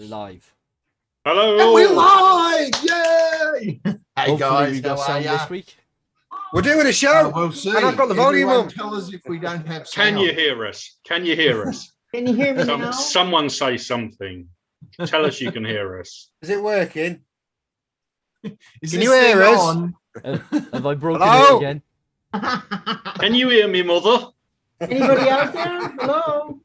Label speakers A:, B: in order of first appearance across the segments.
A: live.
B: Hello.
C: And we're live! Yay! Hey
A: Hopefully
C: guys,
A: we got
C: how are
A: sound
C: ya?
A: this week.
D: We're doing a show.
C: We'll see.
D: And I've got the volume
C: Everyone
D: up.
C: Tell us if we don't have sound.
B: Can you hear us? Can you hear us?
E: Can you hear me now?
B: Someone say something. Tell us you can hear us.
D: Is it working?
C: Is
D: Can
C: this
D: you hear
C: thing
D: us?
C: on?
A: Have I broken
D: Hello?
A: it again?
B: Can you hear me, mother?
E: Anybody out there? Hello.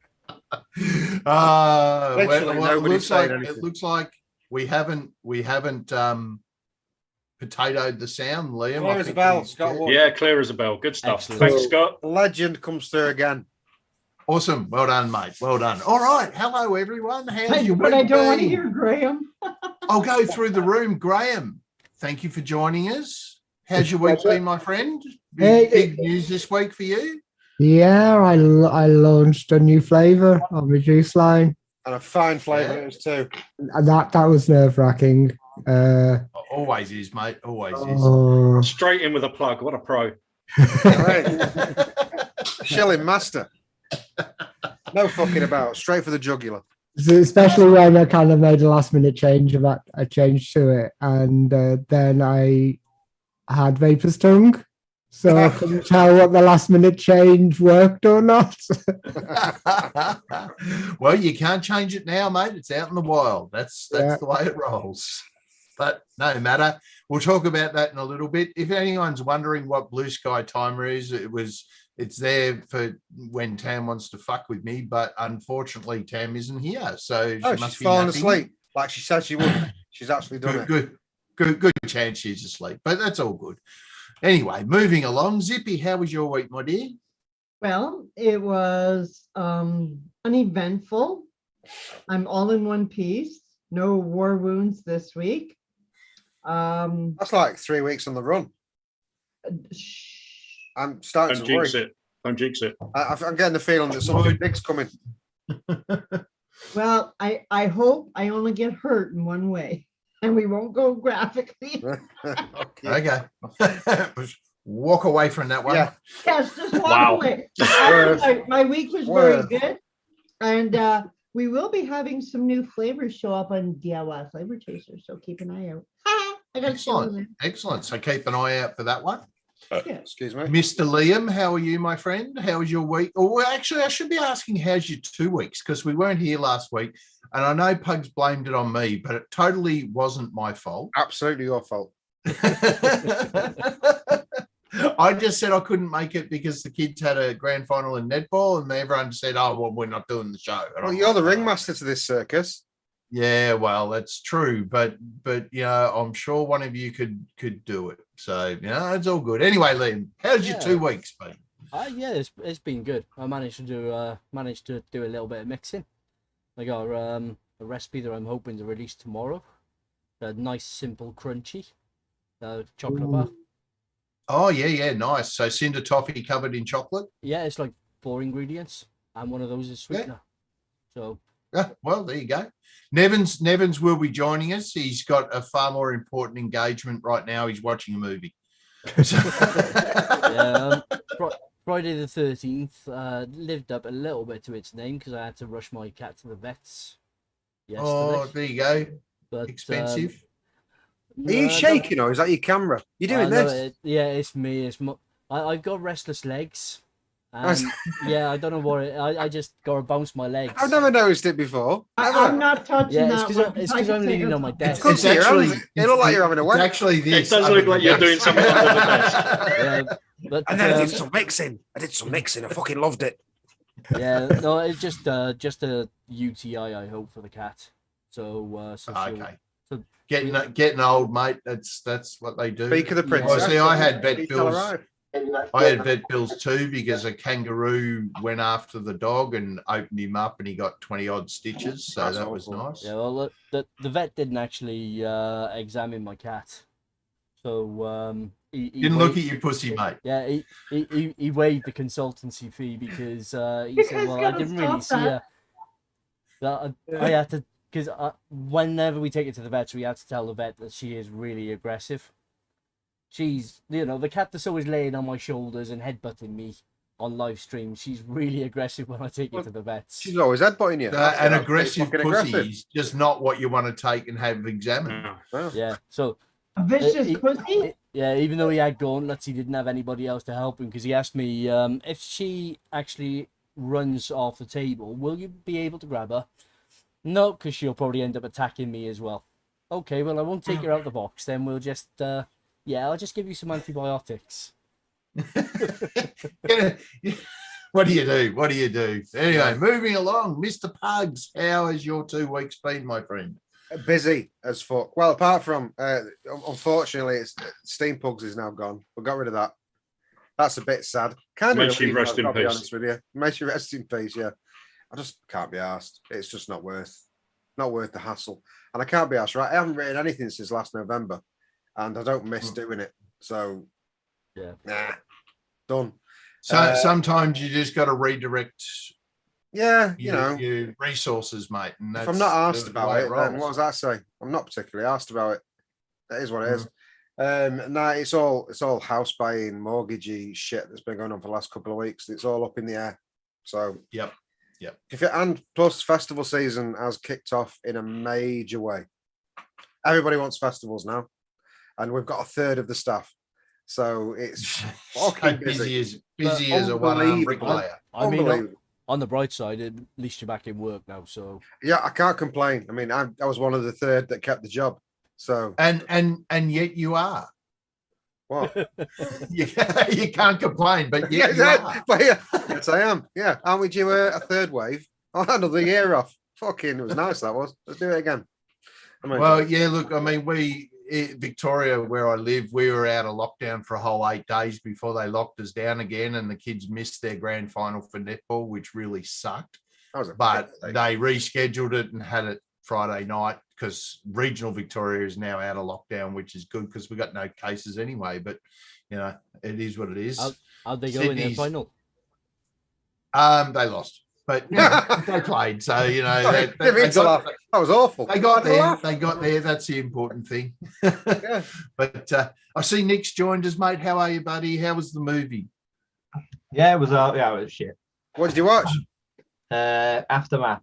D: Literally
C: It
D: nobody's
C: looks
D: saying
C: like
D: anything.
C: we haven't potatoed the sound, Liam.
D: Clear
C: I
D: as a
C: think
D: bell,
C: we-
D: Scott.
C: yeah.
D: What?
B: Yeah, clear as a bell. Good stuff.
A: Excellent.
B: Thanks, Scott.
D: The legend comes through again.
C: Awesome. Well done, mate. Well done. All right. Hello, everyone. How's your
E: But
C: week
E: I don't want to
C: been?
E: hear Graham.
C: I'll go through the room. Graham, thank you for joining us. How's your week been, my friend? Big news this week for you?
F: Yeah, I launched a new flavor of the juice line,
D: And a fine flavour
C: Yeah.
D: it is too.
F: and that was nerve wracking.
C: Always is, mate. Always
F: Oh,
B: Straight in with a plug. What a pro.
D: Shilling master. No fucking about. Straight for the jugular.
F: especially when I kind of made a last minute change about a change to it, and then I had vapor's tongue, so I couldn't tell what the last minute change worked or not.
C: Well, you can't change it now, mate. It's out in the wild. That's
F: Yeah.
C: the way it rolls. But no matter. We'll talk about that in a little bit. If anyone's wondering what Blue Sky Timer is, it's there for when Tam wants to fuck with me, but unfortunately Tam isn't here. So she
D: Oh,
C: must
D: she's
C: be
D: fallen
C: napping.
D: asleep. Like she said she would. She's actually done it.
C: Good chance she's asleep, but that's all good. Anyway, moving along. Zippy, how was your week, my dear?
E: Well, it was uneventful. I'm all in one piece. No war wounds this week.
D: That's like 3 weeks on the run. I'm starting
B: Don't
D: to worry.
B: jinx it. Don't jinx it.
D: I'm getting the feeling that something big's coming.
E: Well, I hope I only get hurt in one way, and we won't go graphically.
D: Okay.
C: Okay. Walk away from that one.
D: Yeah.
E: Yes, just walk
B: Wow.
E: away.
D: Swerve.
E: My week was very
D: Swerve.
E: good, and we will be having some new flavors show up on DIY Flavor Chaser, so keep an eye out. I got
C: Excellent. Excellent. So keep an eye out for that one.
D: Excuse me.
C: Mr. Liam, how are you, my friend? How was your week? Oh, well, actually, I should be asking, how's your 2 weeks? Because we weren't here last week. And I know Pugs blamed it on me, but it totally wasn't my fault.
D: Absolutely your fault.
C: I just said I couldn't make it because the kids had a grand final in netball and everyone said, oh, well, we're not doing the show. And
D: Well,
C: I'm
D: you're
C: like,
D: the
C: "Oh."
D: ringmaster to this circus.
C: Yeah, well, that's true, but you know, I'm sure one of you could do it. So it's all good. Anyway, Liam, how's your
A: Yeah.
C: 2 weeks been?
A: Yeah, it's been good. I managed to do a little bit of mixing. I got a recipe that I'm hoping to release tomorrow. A nice, simple, crunchy chocolate bar.
C: Oh yeah, nice. So cinder toffee covered in chocolate.
A: Yeah, it's like 4 ingredients, and one of those is sweetener. So
C: Yeah, well, there you go. Nevins will be joining us. He's got a far more important engagement right now. He's watching a movie.
A: yeah, Friday the 13th lived up a little bit to its name because I had to rush my cat to the vets yesterday.
C: Oh, there you go.
A: But
C: Expensive.
D: Are you shaking or is that your camera? You're doing this?
A: It's me. I've got restless legs. And yeah, I don't know what I just gotta bounce my legs.
D: I've never noticed it before.
E: I'm not touching
A: Yeah,
E: that. one.
A: it's because I'm leaning on my desk.
D: It's actually, it looks like you're having a
C: It's
D: wedding.
C: actually this.
B: It does look like you're doing something under the desk.
A: Yeah, but
G: And then I did some mixing. I fucking loved it.
A: yeah, no, it's just a UTI. I hope for the cat. So
C: Okay.
A: so-
C: Getting old, mate. That's what they do.
D: Speak of the
A: Yeah.
D: princess.
C: Well, see, I had vet
D: Tell
C: bills.
D: her right.
C: I had vet bills too because a kangaroo went after the dog and opened him up, and he got 20 odd stitches. So
D: That's
C: that was
D: awful.
C: nice.
A: yeah, well, the vet didn't actually examine my cat. So he
C: Didn't look at
A: waived-
C: you, pussy, mate.
A: Yeah, he waived the consultancy fee because he
E: You
A: said,
E: guys
A: "Well, I
E: gotta
A: didn't really
E: stop
A: see her." That I had to because whenever we take it to the vet, we have to tell the vet that she is really aggressive. She's, the cat that's always laying on my shoulders and headbutting me. on live stream, she's really aggressive when I take her to the vets.
D: She's always headbutting you.
C: An aggressive
D: fucking
C: pussy
D: aggressive.
C: is just not what you want to take and have examined.
B: No.
D: Well,
A: Yeah, so
E: A vicious
A: he-
E: pussy?
A: yeah, even though he had gauntlets, he didn't have anybody else to help him because he asked me if she actually runs off the table, will you be able to grab her? No, because she'll probably end up attacking me as well. Okay, well, I won't take her out the box. Then we'll just, I'll just give you some antibiotics.
C: What do you do? What do you do? Anyway, moving along, Mr. Pugs, how has your 2 weeks been, my friend?
D: busy as fuck. Well, apart from, unfortunately, it's Steam Pugs is now gone. We got rid of that. That's a bit sad. Kind of
B: Makes you rest in
D: I'll be
B: peace.
D: honest with you. Makes you rest in peace, yeah. I just can't be asked. It's just not worth the hassle. And I can't be asked, right? I haven't written anything since last November, and I don't miss doing it. So,
A: Yeah.
D: nah, done.
C: So sometimes you just got to redirect
D: Yeah,
C: your resources, mate. And
D: if I'm not asked
C: the
D: about
C: way
D: it, then
C: rolls.
D: what does that say? I'm not particularly asked about it. That is what it is. No, it's all house buying, mortgagey shit that's been going on for the last couple of weeks. It's all up in the air. So
C: Yep.
D: And plus festival season has kicked off in a major way. Everybody wants festivals now, and we've got a third of the staff. So it's fucking
C: busy
D: busy.
C: as a one-arm
D: Unbelievable.
C: bricklayer.
A: I mean,
D: Unbelievable.
A: on the bright side, at least you're back in work now, so
D: Yeah, I can't complain. I mean, I was one of the third that kept the job. So
C: And yet you are.
D: what?
C: You can't complain, but yet you are.
D: But yeah, yes, I am. Yeah, aren't we due a third wave? Oh, another year off. Fucking, it was nice. That was. Let's do it again.
C: Well, yeah, look, I mean, Victoria, where I live, we were out of lockdown for a whole 8 days before they locked us down again, and the kids missed their grand final for netball, which really sucked. But they rescheduled it and had it Friday night because regional Victoria is now out of lockdown, which is good because we got no cases anyway. But it is what it is.
A: how'd they go in their
C: Sydney's-
A: final?
C: They lost, but they played. So
D: That was awful.
C: They got there. They got there. That's the important thing.
D: Yeah.
C: But I see Nick's joined us, mate. How are you, buddy? How was the movie?
H: Yeah, it was shit.
D: What did you watch?
H: Aftermath.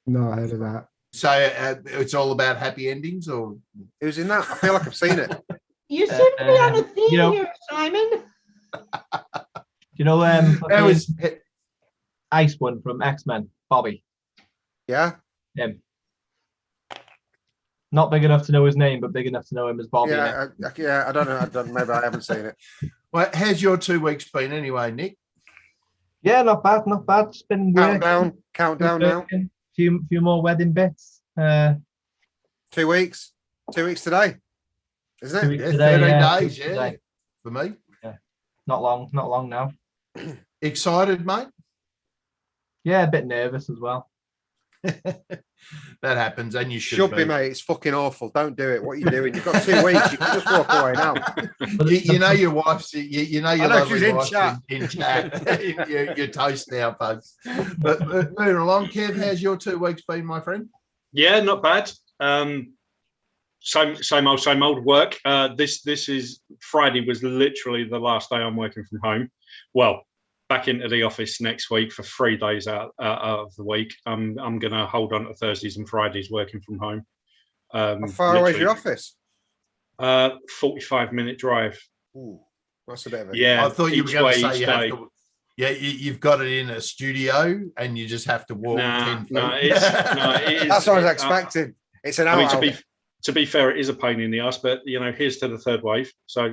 F: No, I heard of that.
C: So it's all about happy endings, or
D: Who's in that? I feel like I've seen it.
E: You seem to be on a theme
H: you know-
E: here, Simon.
H: You know,
C: that was
H: Ice one from X-Men, Bobby.
D: Yeah.
H: Him. Not big enough to know his name, but big enough to know him as Bobby.
D: Yeah. I don't know. Maybe I haven't seen it.
C: well. How's your 2 weeks been anyway, Nick?
H: Yeah, not bad, not bad. It's been
D: Countdown now.
H: Few more wedding bits.
D: 2 weeks. 2 weeks today.
H: 2
D: Isn't it?
H: weeks
C: Yeah,
H: today.
C: 13
H: Yeah, 2
C: days,
H: weeks
C: yeah.
H: today.
C: For me,
H: Not long now.
C: excited, mate.
H: Yeah, a bit nervous as well.
C: That happens, and you
D: Should be, mate. It's fucking awful. Don't do it. What are you doing? You've got 2 weeks. You can just walk away now.
C: You know your wife's. You know your
D: I know
C: lovely
D: she's in
C: wife's
D: chat.
C: in chat. You're toast now, Pugs. But moving along, Kev, how's your 2 weeks been, my friend?
B: Yeah, not bad. Same old work. This is Friday was literally the last day I'm working from home. Well, back into the office next week for 3 days out of the week. I'm going to hold on to Thursdays and Fridays working from home.
D: How far away is your office?
B: 45-minute drive.
D: Ooh, that's a bit of a...
B: Yeah,
C: I thought you were
B: each
C: going
B: way,
C: to say
B: each
C: you have
B: day.
C: to. Yeah, you've got it in a studio, and you just have to walk 10 feet.
B: it is.
D: That's what I was expecting. It's an hour.
B: I mean, to be fair, it is a pain in the ass, but here's to the third wave. So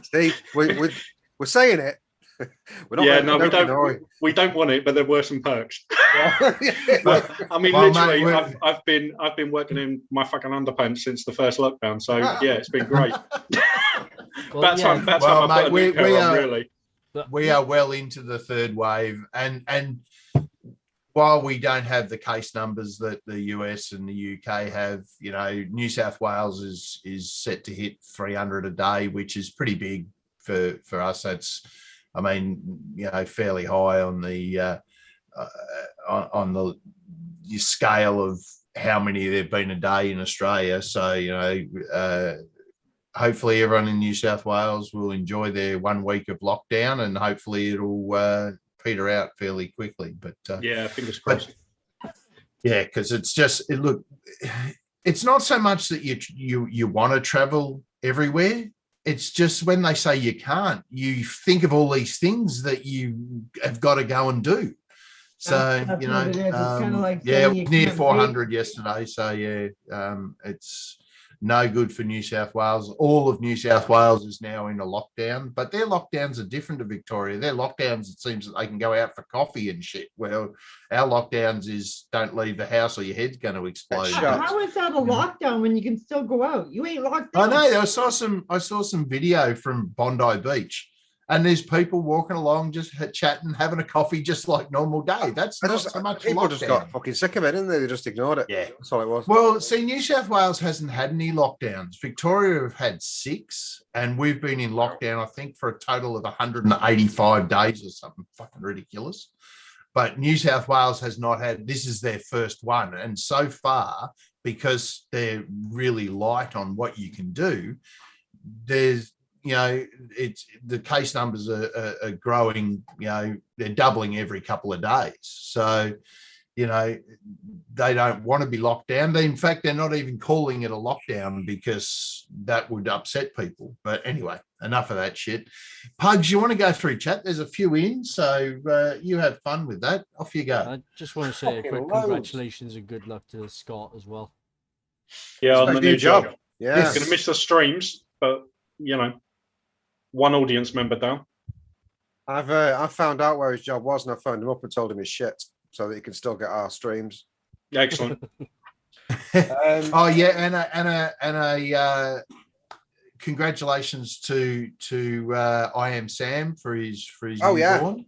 D: Steve, we're saying it. We're not
B: yeah,
D: letting
B: no, we
D: it open, are
B: we don't want it, but there were some perks.
D: we?
B: I mean,
C: Well,
B: literally,
C: mate,
B: I've been working in my fucking underpants since the first lockdown. So yeah, it's been great.
A: Well,
B: That's
A: yeah,
B: time
C: Well,
B: I put
C: mate,
B: a new pair
C: we
B: on,
C: are-
B: really.
C: We are well into the third wave, and while we don't have the case numbers that the US and the UK have, New South Wales is set to hit 300 a day, which is pretty big for us. That's, I mean, fairly high on the scale of how many there've been a day in Australia. So hopefully everyone in New South Wales will enjoy their 1 week of lockdown, and hopefully it'll peter out fairly quickly. But
B: Yeah, fingers crossed.
C: yeah, because it's just look, it's not so much that you want to travel everywhere. It's just when they say you can't, you think of all these things that you have got to go and do. So
E: That's
C: you
E: what
C: know,
E: it is. It's kinda like
C: yeah,
E: saying
C: it
E: you
C: was near
E: can't
C: 400 yesterday. So yeah, it's no good for New South Wales. All of New South Wales is now in a lockdown, but their lockdowns are different to Victoria. Their lockdowns, it seems that they can go out for coffee and shit. Well, our lockdowns is don't leave the house or your head's going to explode.
E: How is that a lockdown when you can still go out? You ain't locked
C: I
E: down.
C: know. I saw some video from Bondi Beach, and there's people walking along just chatting, having a coffee, just like normal day. That's not so much
D: People
C: lockdown.
D: just got fucking sick of it, didn't they? They just ignored it.
C: Yeah.
D: That's all it was.
C: Well, see, New South Wales hasn't had any lockdowns. Victoria have had 6, and we've been in lockdown, I think, for a total of 185 days or something fucking ridiculous. But New South Wales has not had, this is their first one. And so far, because they're really light on what you can do, there's, you know, it's the case numbers are growing, you know, they're doubling every couple of days. So, you know, they don't want to be locked down. In fact, they're not even calling it a lockdown because that would upset people. But anyway, enough of that shit. Pugs, you want to go through chat? There's a few in, so you have fun with that. Off you go.
A: I just want to say a quick congratulations and good luck to Scott as well.
B: Yeah, on the new job.
D: Yeah.
B: He's going to miss the streams, but, you know, one audience member down.
D: I've found out where his job was, and I phoned him up and told him his shit, so that he can still get our streams.
B: Excellent.
C: Oh yeah, and a congratulations to I Am Sam for his newborn.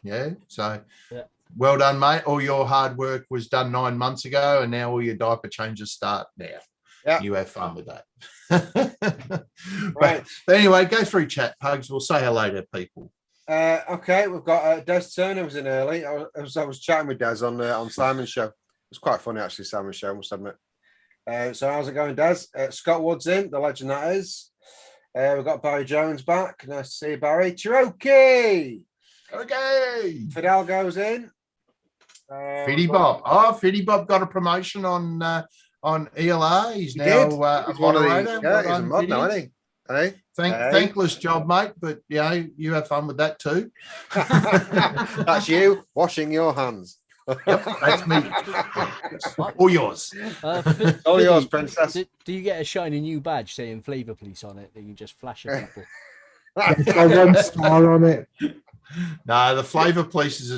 C: Yeah, so
A: yeah.
C: Well done, mate. All your hard work was done 9 months ago, and now all your diaper changes start now.
D: Yeah,
C: you have fun with that.
D: Right.
C: But anyway, go through chat, Pugs. We'll say hello to people.
D: Okay, we've got Des Turner was in early. I was chatting with Des on Simon's show. It was quite funny actually, Simon's show, I must admit. So how's it going, Des? Scott Wood's in, the legend that is. We've got Barry Jones back. Nice to see you, Barry. Cherokee.
C: Okay.
D: Fidel goes in.
C: Fiddy Bob. Oh, Fiddy Bob got a promotion on ELR. He's now a moderator.
D: Yeah, he's a mod now, isn't he? Hey,
C: thankless job, mate, but you know, you have fun with that too.
D: That's you washing your hands.
C: Yep, that's me. All yours.
D: All yours, princess.
A: Do you get a shiny new badge saying Flavor Police on it that you just flash at people?
F: Got 1 star on it.
C: No, the Flavor Police is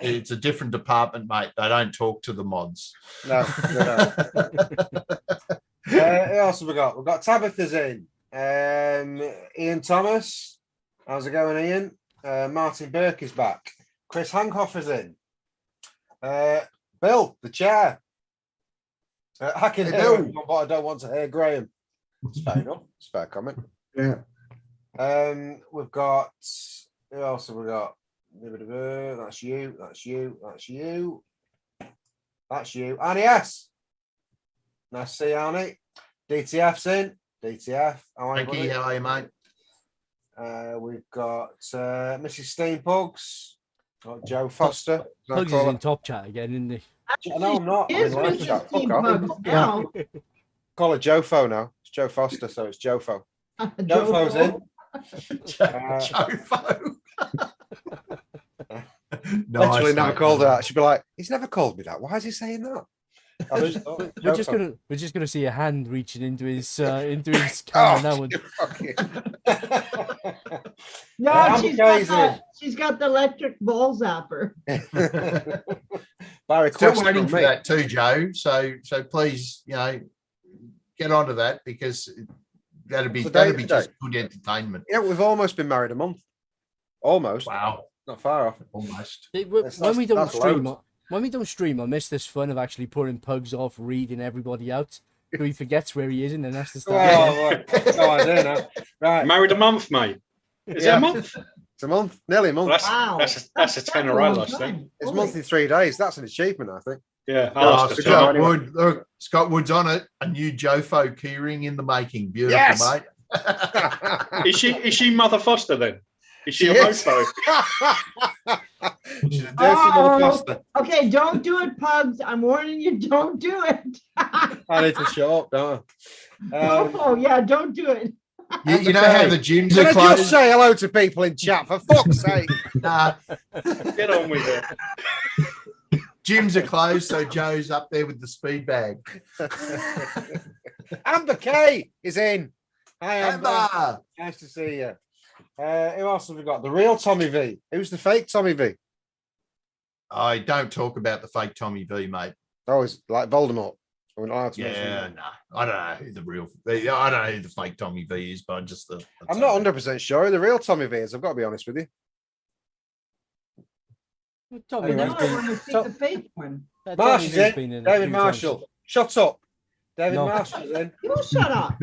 C: it's a different department, mate. They don't talk to the mods.
D: No. Who else have we got? We've got Tabitha's in. Ian Thomas. How's it going, Ian? Martin Burke is back. Chris Hancock is in. Bill, the chair. I can hear him, but I don't want to hear Graham. It's fair enough. It's a fair comment.
F: Yeah.
D: We've got, who else have we got? That's you. That's you. That's you. That's you. Annie S. Nice to see you, Annie. DTF's in. DTF.
C: Thank you. How are you, mate?
D: We've got Mrs. Steampugs. Got Joe Foster.
A: Pugs is in top chat again, isn't he?
D: No, I'm not.
E: Is
D: I'm in
E: Mrs.
D: chat. Fuck
E: Steampugs
D: off.
E: now?
D: Call it Jofo now. It's Joe Foster, so it's Jofo. Jofo's in.
C: Jofo.
D: Literally never called her that. She'd be like, he's never called me that. Why is he saying that?
A: We're just gonna see a hand reaching into his camera now.
E: No, she's got the electric ball zapper.
D: Barry,
C: still waiting for that too, Joe. So please, you know, get onto that because that'd be just good entertainment.
D: Yeah, we've almost been married a month. Almost.
C: Wow.
D: Not far off.
C: Almost.
A: When we don't stream, I miss this fun of actually putting Pugs off, reading everybody out. So he forgets where he is and then has to start.
D: I don't know. Right.
B: Married a month, mate. Is it a month?
D: It's a month, nearly a month.
B: Well, that's a tenner, I lost then.
D: It's a month in 3 days. That's an achievement, I think.
B: Yeah.
C: Scott Wood's on it. A new Jofo keyring in the making. Beautiful, mate.
B: Is she Mother Foster then? Is she
D: She
B: a
D: is.
B: mofo?
D: She's a dirty mother foster.
E: Okay, don't do it, Pugs. I'm warning you, don't do it.
D: I need to shut up, don't I?
E: Oh, yeah, don't do it.
C: You know how the gyms
D: Can
C: are
D: I
C: closed?
D: just say hello to people in chat, for fuck's sake?
C: Nah,
B: Get on with it.
C: gyms are closed, so Joe's up there with the speed bag.
D: Amber K is in. Hi, Amber.
C: Amber!
D: Nice to see you. Who else have we got? The real Tommy V. Who's the fake Tommy V?
C: I don't talk about the fake Tommy V, mate.
D: Oh, it's like Voldemort. We're not allowed to mention
C: Yeah,
D: that.
C: no, I don't know who the real. I don't know who the fake Tommy V is, but just the.
D: I'm not 100% sure who the real Tommy V is. I've got to be honest with you.
A: Tommy
E: Now
A: V's
E: I want to
A: been,
E: see the fake one.
A: Tommy
D: Marsh
A: V's
D: is in.
A: been in a
D: David
A: few
D: Marshall.
A: times.
D: Shut up. David
A: No.
D: Marshall's in.
E: You shut up.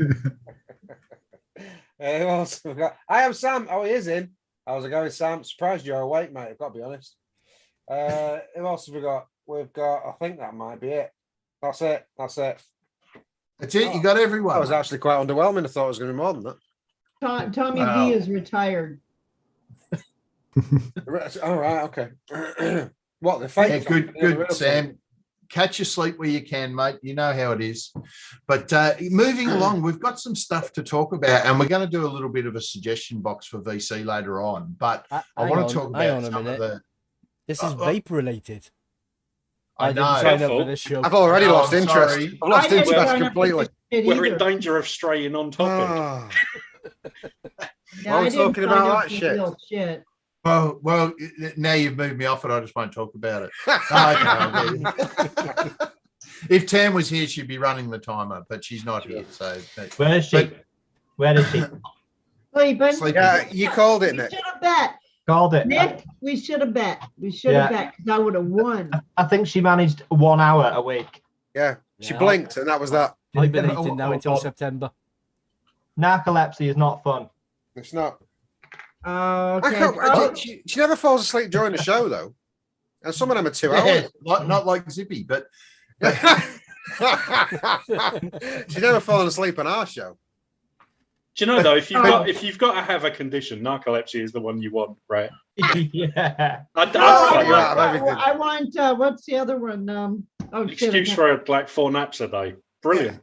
D: Who else have we got? I am Sam. Oh, he is in. How's it going, Sam? Surprised you're awake, mate. I've got to be honest. Who else have we got? We've got, I think that might be it. That's it. That's it.
C: That's it. You got everyone.
D: That was actually quite underwhelming. I thought it was going to be more than that.
E: Tommy
C: Wow.
E: V is retired.
D: All right. Okay. What the
C: Yeah,
D: fake?
C: good,
D: the real
C: good, Sam. Catch your sleep where you can, mate. You know how it is. But moving along, we've got some stuff to talk about, and we're going to do a little bit of a suggestion box for VC later on. But I
A: Hang
C: want
A: on,
C: to talk
A: hang
C: about
A: on a
C: some of
A: minute.
C: the.
A: This is vape related.
C: I
A: didn't
C: know.
A: sign up
B: Careful.
A: for this show.
D: I've already
C: No,
D: lost
C: I'm
D: interest.
C: sorry.
D: I've lost
E: I didn't
D: interest
E: sign up for
D: completely.
E: this shit
B: We're in
E: either.
B: danger of straying on topic.
D: Ah.
E: Yeah,
D: Well,
E: I
D: we're
E: didn't
D: talking
E: sign
D: about
E: up
D: that
E: for
D: shit.
E: real shit.
C: Well, now you've moved me off it. I just won't talk about it. Okay. If Tam was here, she'd be running the timer, but she's not here. So,
H: Where is she?
C: But-
H: Where is she?
E: Sleeping.
C: Sleeping.
D: Yeah, you called it,
E: We
D: Nick.
E: should have bet.
H: Called it.
E: Nick, we should have bet. We should have
H: Yeah.
E: bet because I would have won.
H: I think she managed 1 hour a week.
D: Yeah, she
A: Yeah.
D: blinked, and that was that.
A: Hibernating now until September.
H: Narcolepsy is not fun.
D: It's not.
E: Okay.
D: I can't,
E: Oh,
D: she never falls asleep during the show, though. And some of them are 2
C: Yeah,
D: hours.
C: not like Zippy, but
D: She's never fallen asleep on our show.
B: Do you know though, if
E: Oh.
B: you've got to have a condition, narcolepsy is the one you want, right?
H: Yeah.
B: I'd
E: oh,
B: quite
D: you
B: like
D: out of
B: that.
D: everything.
E: I want what's the other one? Oh shit. I
B: Excuse
E: can't-
B: for like 4 naps a day. Brilliant.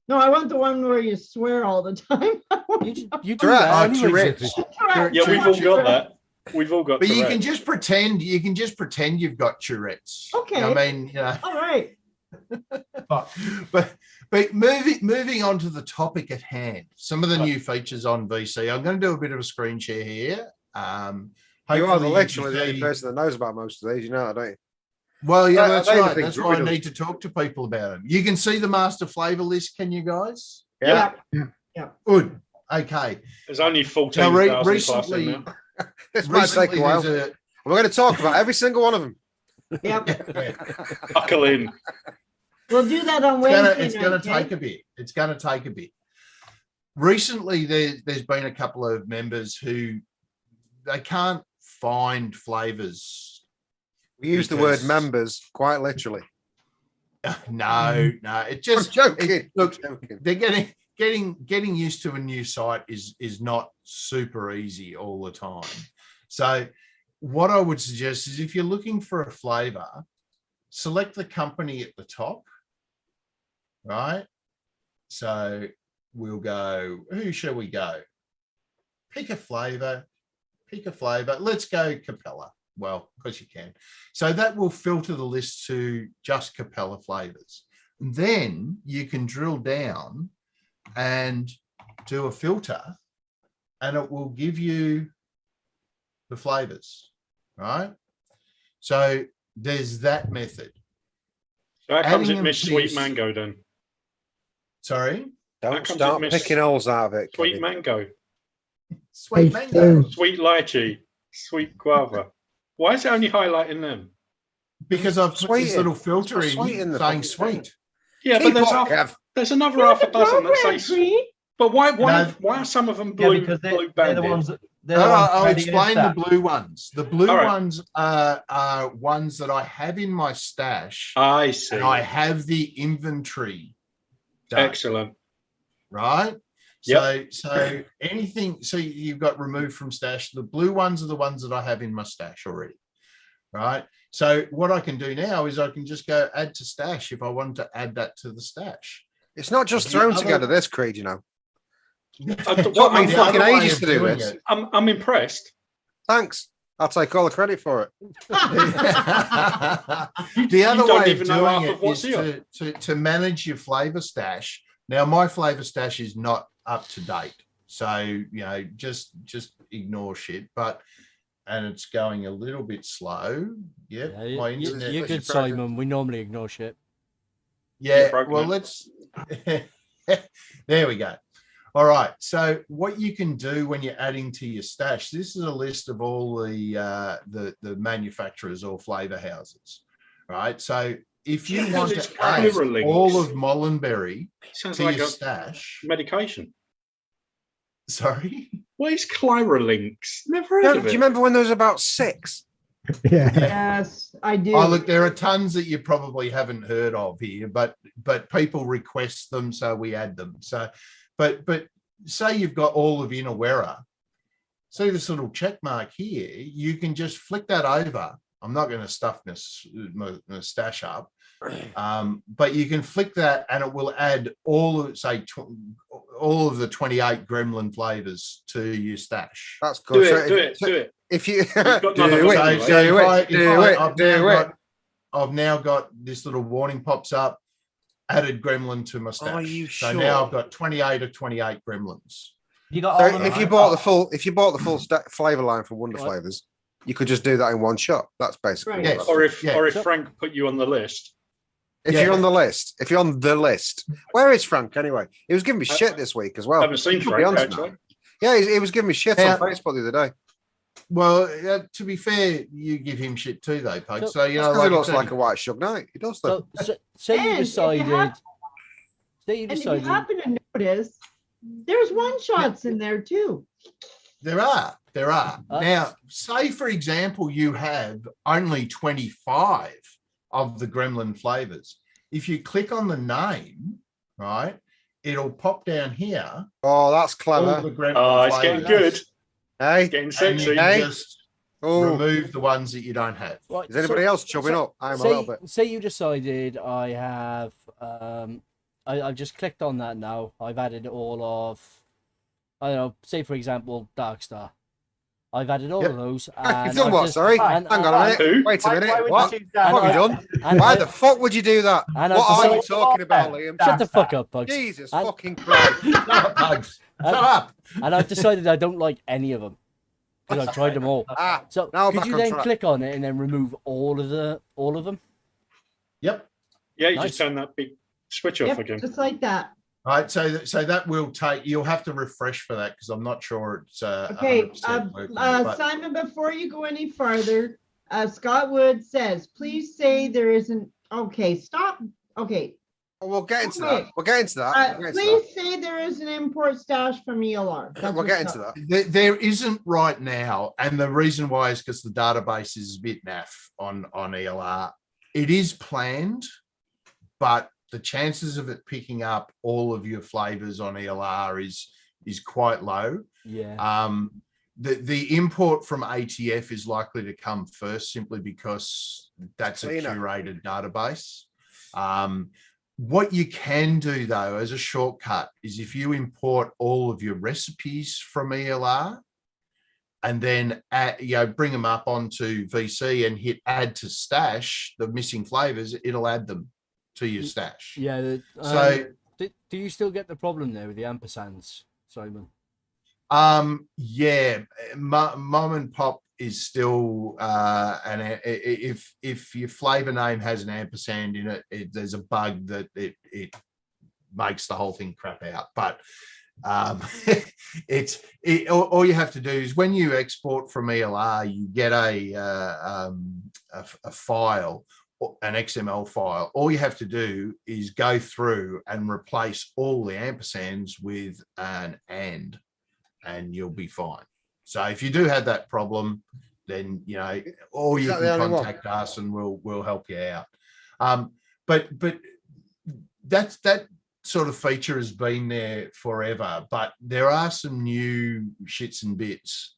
E: No, I want the one where you swear all the time.
A: You do
D: Tourette's.
A: that anyway,
C: Tourette's.
A: Zippy.
B: Yeah, we've all got that. We've all got
C: but you
B: Tourette's.
C: can just pretend. You can just pretend you've got Tourette's.
E: Okay.
C: I mean, you know.
E: All right.
H: Fuck.
C: But moving on to the topic at hand, some of the new features on VC. I'm going to do a bit of a screen share here.
D: You are
C: Hopefully
D: literally the
C: can
D: only
C: see-
D: person that knows about most of these. You know that, don't you?
C: Well, yeah,
D: I
C: that's
D: don't
C: right.
D: think
C: That's
D: Roy
C: why I
D: does.
C: need to talk to people about them. You can see the master flavor list, can you guys?
D: Yeah.
C: Good. Okay.
B: There's only
C: Now,
B: 14,000 plus in
C: recently,
B: there.
D: This might take a while.
C: there's
D: We're going to talk about every single one of them.
E: Yep.
B: Buckle in.
E: We'll do that on Wednesday.
C: it's gonna
E: night, okay?
C: take a bit. It's gonna take a bit. Recently, there's been a couple of members who they can't find flavors.
D: We use the word
C: Because-
D: members quite literally.
C: No, no. It
D: I'm
C: just
D: joking.
C: look,
D: I'm joking.
C: they're getting used to a new site is not super easy all the time. So what I would suggest is if you're looking for a flavor, select the company at the top, right? So we'll go, who shall we go? Pick a flavor. Let's go Capella. Well, because you can. So that will filter the list to just Capella flavors. Then you can drill down and do a filter, and it will give you the flavors, right? So there's that method.
B: So how comes
C: Adding
B: it
C: them
B: missed
C: to
B: sweet
C: your-
B: mango then?
C: Sorry,
B: How
D: Don't
B: comes
D: start
B: it missed
D: picking holes out of it.
B: Sweet
D: Kevin.
B: mango,
C: sweet
F: Hey,
C: mango.
B: sweet lychee, sweet guava. Why is it only highlighting them?
C: Because I've put
D: Sweet
C: this
D: in.
C: little filter
D: It's got sweet in
C: in
D: the
C: saying
D: fucking
C: sweet.
B: Yeah,
D: Keep
B: but
D: on, Kev.
B: there's another
E: You're
B: half
E: the
B: a dozen that
E: program,
B: say.
E: Creed.
B: But why
C: No.
B: are some of them
H: Yeah,
B: blue
H: because
B: blue
H: they're the
B: banded?
H: ones. They're the ones
C: I'll
H: ready to
C: explain the
H: start.
C: blue ones. The blue
B: All right.
C: ones are ones that I have in my stash,
B: I see.
C: and I have the inventory done,
B: Excellent.
C: right? So anything, so you've got removed from stash. The blue ones are the ones that I have in my stash already, right? So what I can do now is I can just go add to stash if I want to add that to the stash.
D: It's not just thrown together, this Creed, you know.
C: It
D: took me fucking ages to do this.
B: I'm impressed.
D: Thanks. I'll take all the credit for it.
C: The other
B: don't
C: way
B: even
C: of
B: know
C: doing
B: half
C: it
B: of what's
C: is to manage your flavor stash. Now, my flavor stash is not up to date, so just ignore shit. And it's going a little bit slow. Yep,
A: Yeah,
C: my internet.
A: you're good, Simon. We normally ignore shit.
C: Yeah, well, let's. There we go. All right. So what you can do when you're adding to your stash, this is a list of all the manufacturers or flavor houses, right? So if you
B: Yeah,
C: want
B: it's
C: to add
B: Clearalinks.
C: all of Mollenberry
B: Sounds
C: to
B: like
C: your
B: a
C: stash,
B: medication.
C: sorry.
B: What is Clearalinks? Never heard
D: Do
B: of
D: you
B: it.
D: remember when there was about 6?
F: Yeah.
E: Yes, I do.
C: Oh, look, there are tons that you probably haven't heard of here, but people request them, so we add them. So, but say you've got all of Inawera. See this little check mark here? You can just flick that over. I'm not going to stuff my stash up, but you can flick that, and it will add all of the 28 Gremlin flavors to your stash.
D: That's
B: Do
D: good.
B: do it.
D: If you
B: got
D: do
B: none of
D: it,
B: them,
D: do it.
C: I've now got this little warning pops up. Added gremlin to my stash.
D: Are you
C: so
D: sure?
C: now I've got 28 of 28 gremlins.
H: You got
D: So
H: all of
D: if
H: them?
D: you bought the full flavor line from Wonder
A: Right.
D: Flavors, you could just do that in one shot. That's basically
E: Right.
D: what
C: Yes.
D: that is.
B: Or if Frank put you on the list.
D: If
C: Yeah.
D: you're on the list, where is Frank anyway? He was giving me
B: I-
D: shit this week as
B: I
D: well.
B: haven't seen
D: To be
B: Frank
D: honest
B: actually.
D: now. Yeah, he was giving me shit
C: Yeah.
D: on Facebook the other day.
C: Well, to be fair, you give him shit too, though, Pug. So,
D: That's because he looks like a white Shug Knight. He does though.
A: So say you
E: And if you
A: decided.
E: have-
A: Say you
E: And if you
A: decided.
E: happen to notice, there's one shots in there too.
C: There are.
A: Uh,
C: Now, say, for example, you have only 25 of the gremlin flavors. If you click on the name, right, it'll pop down here.
D: Oh, that's
C: All
D: clever.
C: the gremlin
B: Oh, it's
C: flavors.
B: getting good.
D: Hey,
B: Getting
C: And
B: sexy.
C: you
D: Hey.
C: just
D: oh,
C: remove the ones that you don't have.
A: Right,
D: is anybody else chubbing up? I'm a little bit.
A: Say you decided I have I've just clicked on that now. I've added all of, I don't know, say for example, Darkstar. I've added all
C: Yep.
A: of those.
D: You've
A: And
D: done
A: I've
D: what?
A: just-
D: Sorry,
A: and-
D: hang on a minute.
B: Who?
D: Wait a
H: Why
D: minute.
H: would
D: What?
H: you choose that?
D: What have you done?
A: and
D: Why
A: I-
D: the fuck would you do that?
A: and
D: What
A: I've
D: are you
A: decided-
D: talking about, Liam?
A: Shut the fuck up, Bugs.
D: Jesus
A: And-
D: fucking Christ!
C: Shut up, Pugs. Shut
A: And-
C: up.
A: And I've decided I don't like any of them because I've tried them all.
D: Ah,
A: So
D: Now I'm
A: could
D: back
A: you
D: on
A: then
D: track.
A: click on it and then remove all of them?
C: Yep.
B: Yeah, you
A: Nice.
B: just turn that big switch off
E: Yep,
B: again.
E: just like that.
C: All right. So that will take, you'll have to refresh for that because I'm not sure it's
E: Okay,
C: 100% working, but-
E: Simon, before you go any farther, Scott Wood says, please say there isn't, okay, stop. Okay,
D: we'll get into
E: Okay.
D: that. We'll get into that. We'll get into
E: please say there is an import stash from ELR.
D: that.
E: That's
D: We'll
E: what
D: get into
E: Scott-
D: that.
C: There isn't right now, and the reason why is because the database is a bit naff on ELR. It is planned, but the chances of it picking up all of your flavors on ELR is quite low.
A: Yeah.
C: The import from ATF is likely to come first simply because that's a
D: Cleaner.
C: curated database. What you can do though as a shortcut is if you import all of your recipes from ELR and then bring them up onto VC and hit add to stash, the missing flavors, it'll add them to your stash.
A: Yeah.
C: So
A: do you still get the problem there with the ampersands, Simon?
C: yeah, mom and pop is still and if your flavor name has an ampersand in it, there's a bug that it makes the whole thing crap out. But all you have to do is when you export from ELR, you get a file, an XML file. All you have to do is go through and replace all the ampersands with an and you'll be fine. So if you do have that problem, then or
D: Is
C: you
D: that the
C: can
D: only one?
C: contact us and we'll help you out. But that's sort of feature has been there forever, but there are some new shits and bits,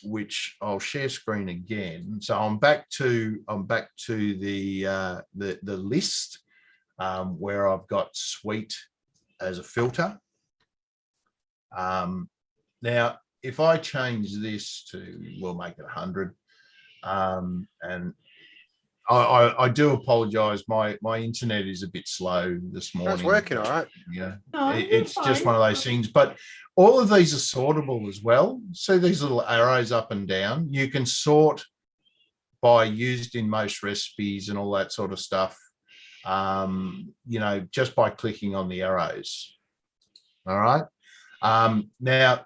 C: which I'll share screen again. So I'm back to the list where I've got sweet as a filter. Now, if I change this to, we'll make it 100, and I do apologize. My internet is a bit slow this morning.
D: That's working all right.
C: Yeah,
E: No,
C: it's
E: you're
C: just
E: fine.
C: one of those things. But all of these are sortable as well. So these little arrows up and down, you can sort by used in most recipes and all that sort of stuff. Just by clicking on the arrows. All right. Now,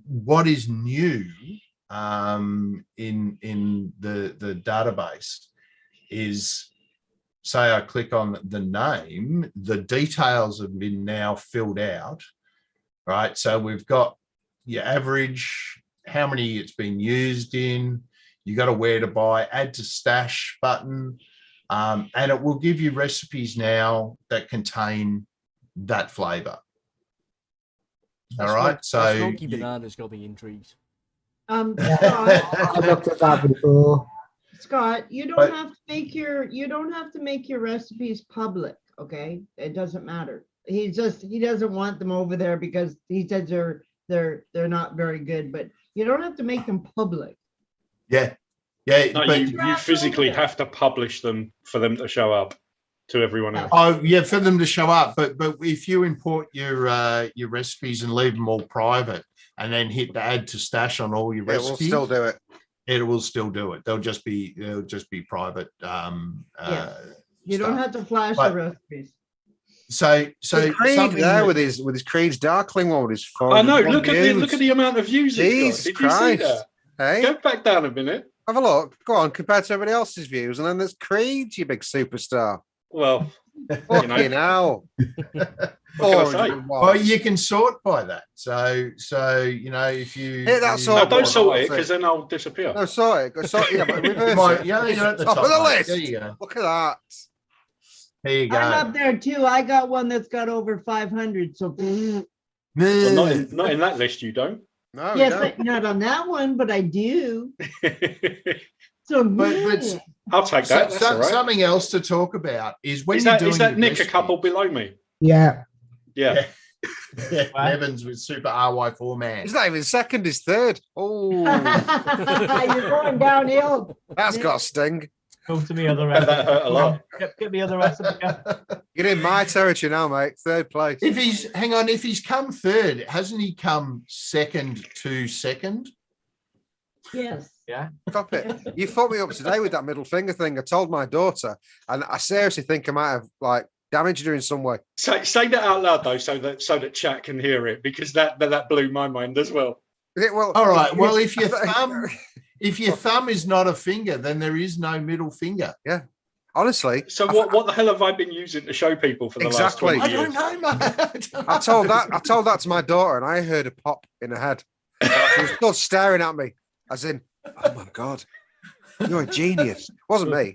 C: what is new in the database is, say I click on the name, the details have been now filled out, right? So we've got your average, how many it's been used in, you got a where to buy, add to stash button, and it will give you recipes now that contain that flavor. All right, so
A: Smoky Banana's got me intrigued.
E: Scott,
F: I looked at that before.
E: Scott, you don't have to make your recipes public, okay? It doesn't matter. He doesn't want them over there because he says they're not very good, but you don't have to make them public.
C: yeah,
B: No,
C: but
B: you physically have to publish them for them to show up to everyone else.
C: oh yeah, for them to show up. But if you import your recipes and leave them all private, and then hit the add to stash on all your
D: It will
C: recipes,
D: still do it.
C: It will still do it. They'll just be private.
E: You don't have to flash
C: But-
E: the recipes.
C: So
D: Creed
C: something
D: there
C: that-
D: with his Creed's Darkling one with his phone.
B: I know. Look at the amount of views it's
D: Jesus
B: got. Did you
D: Christ.
B: see that?
D: Hey,
B: Go back down a minute.
D: have a look. Go on, compared to everybody else's views, and then there's Creed, you big superstar.
B: Well,
D: Fucking hell.
B: What can I say?
C: well, you can sort by that. So if you
D: Hit that
C: you-
D: sort
B: no,
D: button.
B: don't sort it
D: I'll
B: because then I'll disappear.
D: No, sort it. Go sort it. Yeah, but reverse it.
C: you're at the
D: Top
C: top
D: of the
C: mate.
D: list.
C: There you go.
D: Look at that.
C: There you
E: I'm
C: go.
E: up there too. I got one that's got over 500. So
B: Well, not in that list, you don't.
D: No,
E: yes,
D: we don't.
E: not on that one, but I do. So
C: But
B: I'll take that. That's all right.
C: something else to talk about is when
B: Is
C: you're
B: that,
C: doing
B: is that
C: your
B: Nick a
C: recipe-
B: couple below me?
F: Yeah.
B: Yeah.
C: Yeah, Evans with Super RY4 man.
D: He's not even second, he's third. Oh,
E: you're going downhill.
D: that's got a sting.
H: Go to the other
B: That
H: recipe.
B: hurt a lot.
H: Get the other recipe.
D: You're in my territory now, mate. Third place.
C: If he's come third, hasn't he come second to second?
E: Yes.
H: Yeah.
D: Stop it. You fucked me up today with that middle finger thing. I told my daughter, and I seriously think I might have damaged her in some way.
B: Say that out loud though, so that chat can hear it, because that blew my mind as well.
D: Well,
C: All right. Well, if your thumb is not a finger, then there is no middle finger.
D: honestly,
B: So what the hell have I been using to show people for the
D: Exactly.
B: last 20
C: I
B: years?
C: don't know, mate.
D: I told that to my daughter, and I heard a pop in her head. She was still staring at me, as in, "Oh my god, you're a genius." Wasn't me.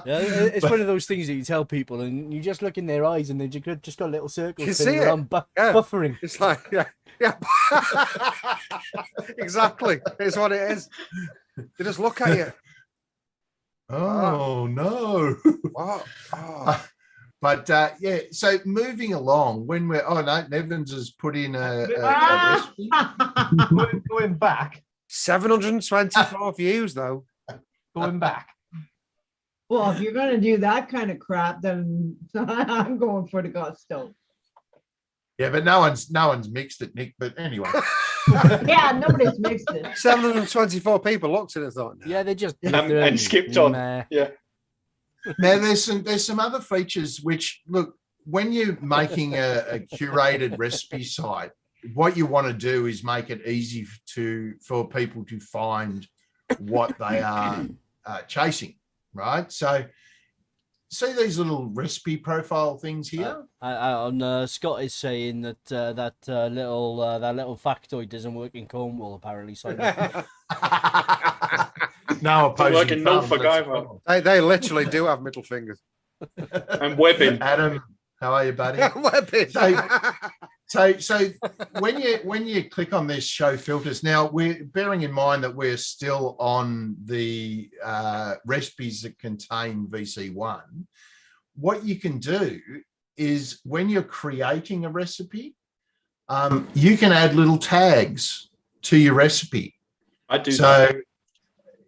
A: Yeah, it's one of those things that you tell people, and you just look in their eyes, and they just got little circles
D: You
A: spinning
D: see it?
A: around,
D: Yeah.
A: buffering.
D: It's like, yeah. Exactly. It's what it is. They just look at you.
C: Oh no.
D: What? Oh.
C: But yeah, so moving along, when we're Nevins has put in a recipe.
H: Going back.
D: 724 views though.
H: Going back.
E: Well, if you're going to do that kind of crap, then I'm going for the gusto.
C: Yeah, but no one's mixed it, Nick. But anyway.
E: Yeah, nobody's mixed it.
D: 724 people looked at it and thought, "No."
A: Yeah, they just
B: And skipped on.
A: Nah.
B: Yeah.
C: Now there's some other features which, look, when you're making a curated recipe site, what you want to do is make it easy for people to find what they are chasing, right? So see these little recipe profile things here.
A: Scott is saying that that little factoid doesn't work in Cornwall apparently. So
C: No opposing
B: work in
C: thumbs,
B: Norfolk
C: that's
B: either.
C: the problem.
D: They literally do have middle fingers.
B: And webbing.
C: Adam, How are you, buddy?
D: Weapon.
C: So when you click on this show filters, now we're bearing in mind that we're still on the recipes that contain VC1. What you can do is when you're creating a recipe, you can add little tags to your recipe.
B: I do.
C: So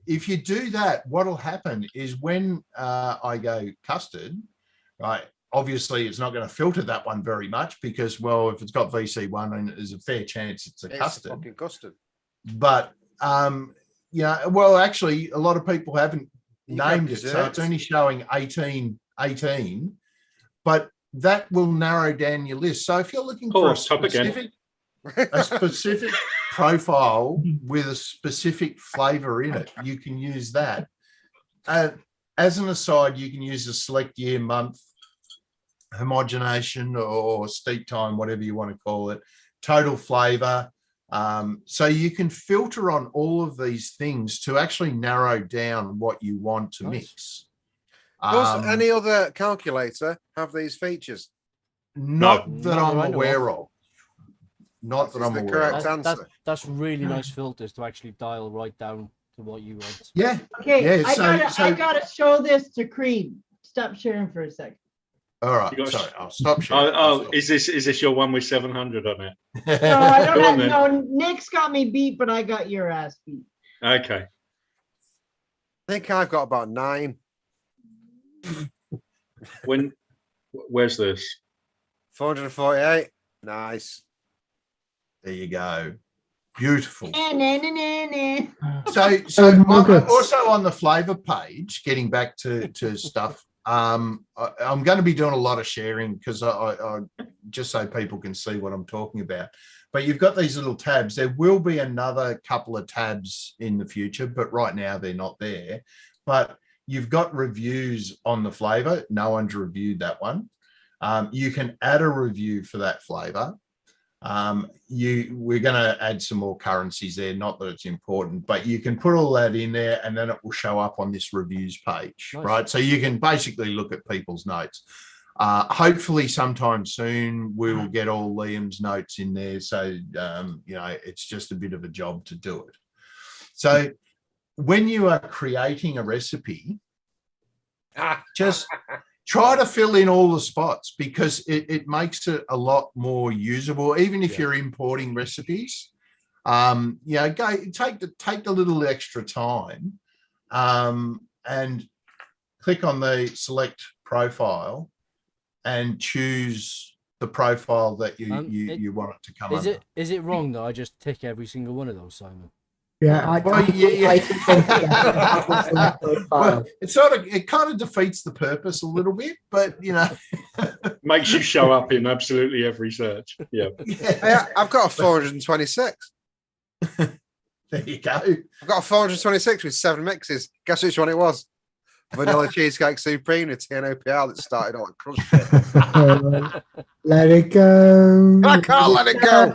C: if you do that, what'll happen is when I go custard, right? Obviously, it's not going to filter that one very much because, well, if it's got VC1, and there's a fair chance it's a custard.
D: Fucking custard.
C: But well, actually, a lot of people haven't named it, so
D: desserts.
C: it's only showing 18, but that will narrow down your list. So if you're looking for a specific profile with a specific flavor in it, you can use that. As an aside, you can use the select year, month, homogenation or steep time, whatever you want to call it, total flavor. So you can filter on all of these things to actually narrow down what you want to mix.
D: Does any other calculator have these features?
C: Not that I'm
A: I know
C: aware of. Not that I'm
D: the
C: aware
D: correct
C: of.
D: answer.
A: That's really nice filters to actually dial right down to what you want.
C: Yeah.
E: Okay,
C: Yeah,
E: I gotta show this to Cream. Stop sharing for a second.
C: All right.
B: You got-
C: Sorry, I'll stop sharing.
B: Oh, is this your one with 700 on it?
E: No, I
B: Go
E: don't
B: on
E: have, no, Nick's got me beat, but I got your ass beat.
B: Okay.
D: I think I've got about 9.
B: Where's this?
D: 448. Nice.
C: There you go. Beautiful.
E: Na, na, na, na, na.
C: So
F: nuggets.
C: also on the flavor page, getting back to stuff, I'm going to be doing a lot of sharing because I just so people can see what I'm talking about. But you've got these little tabs. There will be another couple of tabs in the future, but right now they're not there. But you've got reviews on the flavor. No one's reviewed that one. You can add a review for that flavor. We're going to add some more currencies there, not that it's important, but you can put all that in there and then it will show up on this reviews page.
A: Nice.
C: Right? So you can basically look at people's notes. Hopefully sometime soon we will get all Liam's notes in there. So, it's just a bit of a job to do it. So when you are creating a recipe, just try to fill in all the spots because it makes it a lot more usable, even if you're importing recipes. Go take the little extra time and click on the select profile and choose the profile that you want it to come under.
A: Is it wrong that I just tick every single one of those, Simon?
F: Yeah,
C: Well, it kind of defeats the purpose a little bit, but
B: Makes you show up in absolutely every search. Yeah.
D: Yeah, I've got a 426.
C: There you go.
D: I've got a 426 with 7 mixes. Guess which one it was? Vanilla Cheesecake Supreme, the TNOPL that started all crushed it.
F: Let it go.
D: I can't let it go.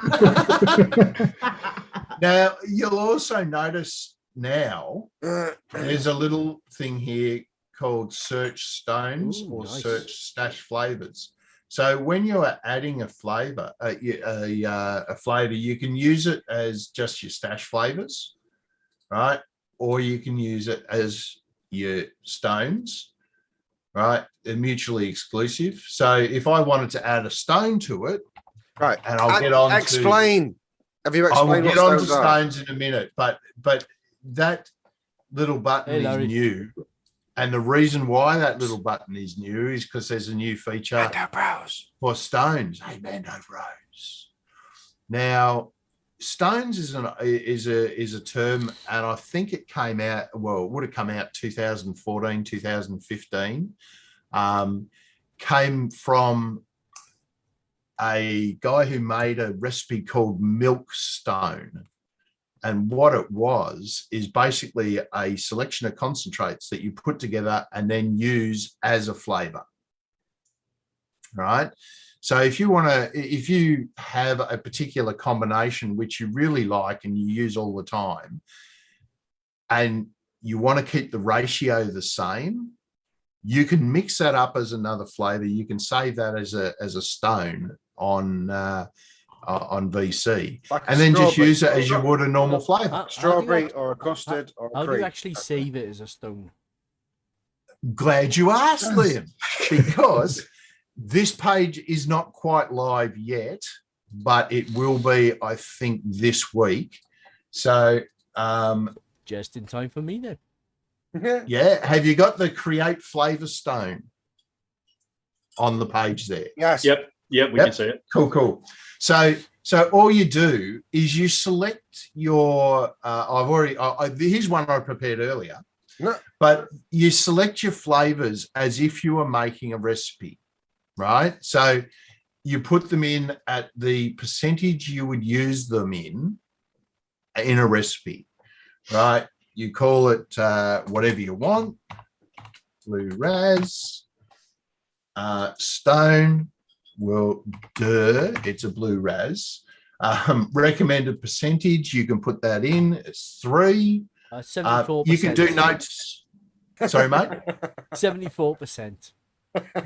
C: Now, you'll also notice now there's a little thing here called search stones or
A: nice.
C: search stash flavors. So when you are adding a flavor, a flavor, you can use it as just your stash flavors, right? Or you can use it as your stones, right? They're mutually exclusive. So if I wanted to add a stone to it,
D: Right,
C: and I'll get on
D: explain. Have you
C: I will
D: explained
C: get
D: what
C: on to
D: stones are?
C: stones in a minute, but that little button
A: Hey,
C: is
A: Larry.
C: new. And the reason why that little button is new is because there's a new feature
D: Mando Bros.
C: for stones. Hey, Mando Bros. Now, stones is a term, and I think it came out, well, it would have come out 2014, 2015. Came from a guy who made a recipe called Milk Stone. And what it was is basically a selection of concentrates that you put together and then use as a flavor. Right? So if you have a particular combination which you really like and you use all the time, and you want to keep the ratio the same, You can mix that up as another flavor. You can save that as a stone on VC,
D: Like a
C: and then just
D: strawberry.
C: use it as you would a normal flavor.
A: How do you
D: Strawberry
A: act-
D: or a custard or a
A: How do you
D: cream.
A: actually save it as a stone?
C: Glad you asked, Liam, because this page is not quite live yet, but it will be, I think, this week. So,
A: Just in time for me then.
C: yeah, have you got the create flavor stone on the page there?
D: Yes.
B: Yep, we
C: Yep.
B: can see it.
C: Cool. So all you do is you select your. Here's one I prepared earlier.
D: No.
C: But you select your flavors as if you were making a recipe, right? So you put them in at the percentage you would use them in a recipe, right? You call it whatever you want. Blue raz, stone. Well, it's a blue raz. Recommended percentage, you can put that in. It's 3.
A: 74%.
C: You can do notes. Sorry, mate.
A: 74%.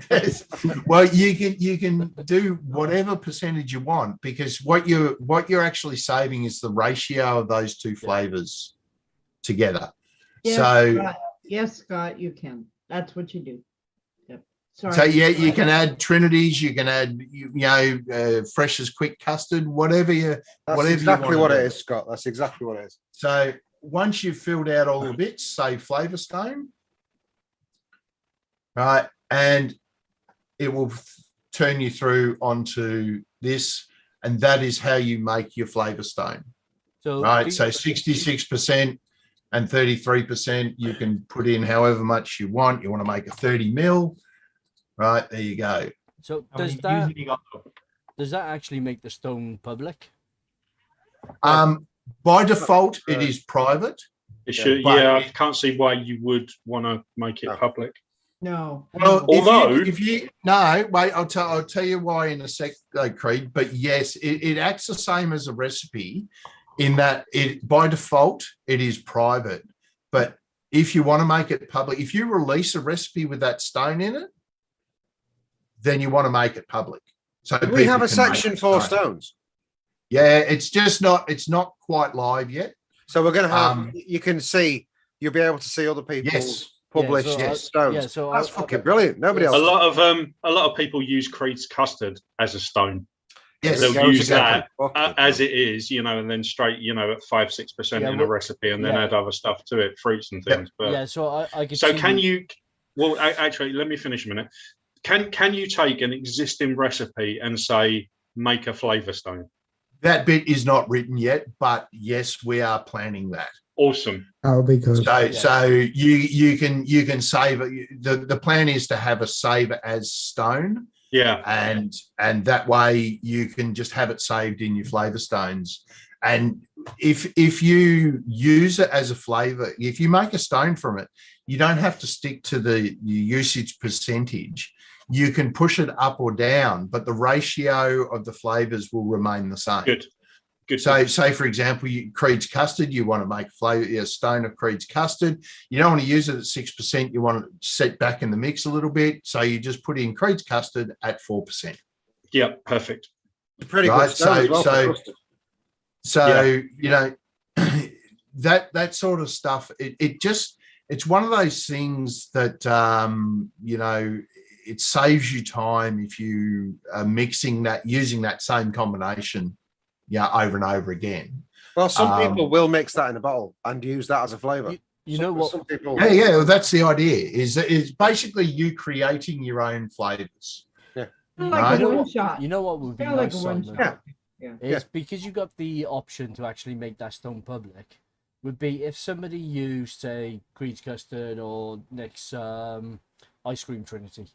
C: Yes. Well, you can do whatever percentage you want, because what you're actually saving is the ratio of those two flavors together.
E: Yes,
C: So
E: Scott. Yes, Scott, you can. That's what you do. Yep. Sorry.
C: so yeah, you can add trinities, you can add fresh as quick custard, whatever you
D: That's
C: whatever
D: exactly
C: you
D: what
C: want
D: it
C: to
D: is, Scott. That's exactly what it is.
C: So once you've filled out all the bits, say flavor stone, right, and it will turn you through onto this, and that is how you make your flavor stone,
A: So
C: right? So 66% and 33%, you can put in however much you want. You want to make a 30 mil, right? There you go.
A: So
H: How many
A: does that
H: views have you got?
A: does that actually make the stone public?
C: By default, it is private.
B: It should,
C: but
B: yeah, I
C: it-
B: can't see why you would want to make it
D: No.
B: public.
E: No.
C: Well,
E: no.
B: Although-
C: if you no, wait, I'll tell you why in a sec, Creed. But yes, it acts the same as a recipe in that it by default it is private. But if you want to make it public, if you release a recipe with that stone in it, then you want to make it public. So
D: Do we
C: people
D: have a
C: can make
D: section
C: it
D: for
C: stone.
D: stones?
C: Yeah, it's not quite live yet.
D: So we're going to have,
C: Um,
D: you can see, you'll be able to see other people
C: Yes.
D: publish
A: so
C: yes.
D: stones.
A: Yeah, so
D: That's
A: I-
D: fucking brilliant. Nobody
A: Yeah.
B: A
D: else.
B: lot of people use Creed's custard as a stone.
C: Yes,
B: They'll
D: There we go,
B: use
D: exactly.
B: that as it is, and then straight, at 5-6%
A: Yeah,
B: in a
A: well,
B: recipe, and then
A: yeah.
B: add other stuff to it, fruits and
C: Yep.
B: things. But
A: yeah, so I could
B: so
A: see
B: can you? Well, actually, let me finish a minute. Can you take an existing recipe and say make a flavor stone?
C: that bit is not written yet, but yes, we are planning that.
B: Awesome.
F: That would be good.
C: So you can save it. The plan is to have a save as stone,
B: Yeah.
C: and that way you can just have it saved in your flavor stones. And if you use it as a flavor, if you make a stone from it, you don't have to stick to the usage percentage. You can push it up or down, but the ratio of the flavors will remain the same.
B: Good.
C: So, say for example, Creed's custard, you want to make a stone of Creed's custard. You don't want to use it at 6%. You want to set back in the mix a little bit. So you just put in Creed's custard at 4%.
B: Yeah. Perfect.
D: It's a pretty
C: Right,
D: good stone as well for custard.
C: So that sort of stuff. It's one of those things that it saves you time if you are using that same combination, over and over again.
D: Well, some people will mix that in a bottle and use that as a flavour.
A: You know what?
D: Some people.
C: Yeah. Well, that's the idea. Is basically you creating your own flavors.
E: Like
A: You
E: a
A: know
E: one
A: what?
E: shot.
A: You know what would be
E: Kinda like
A: nice,
E: a one
A: Simon?
E: shot.
A: Is because you got the option to actually make that stone public. Would be if somebody used, say, Creed's custard or Nick's ice cream trinity.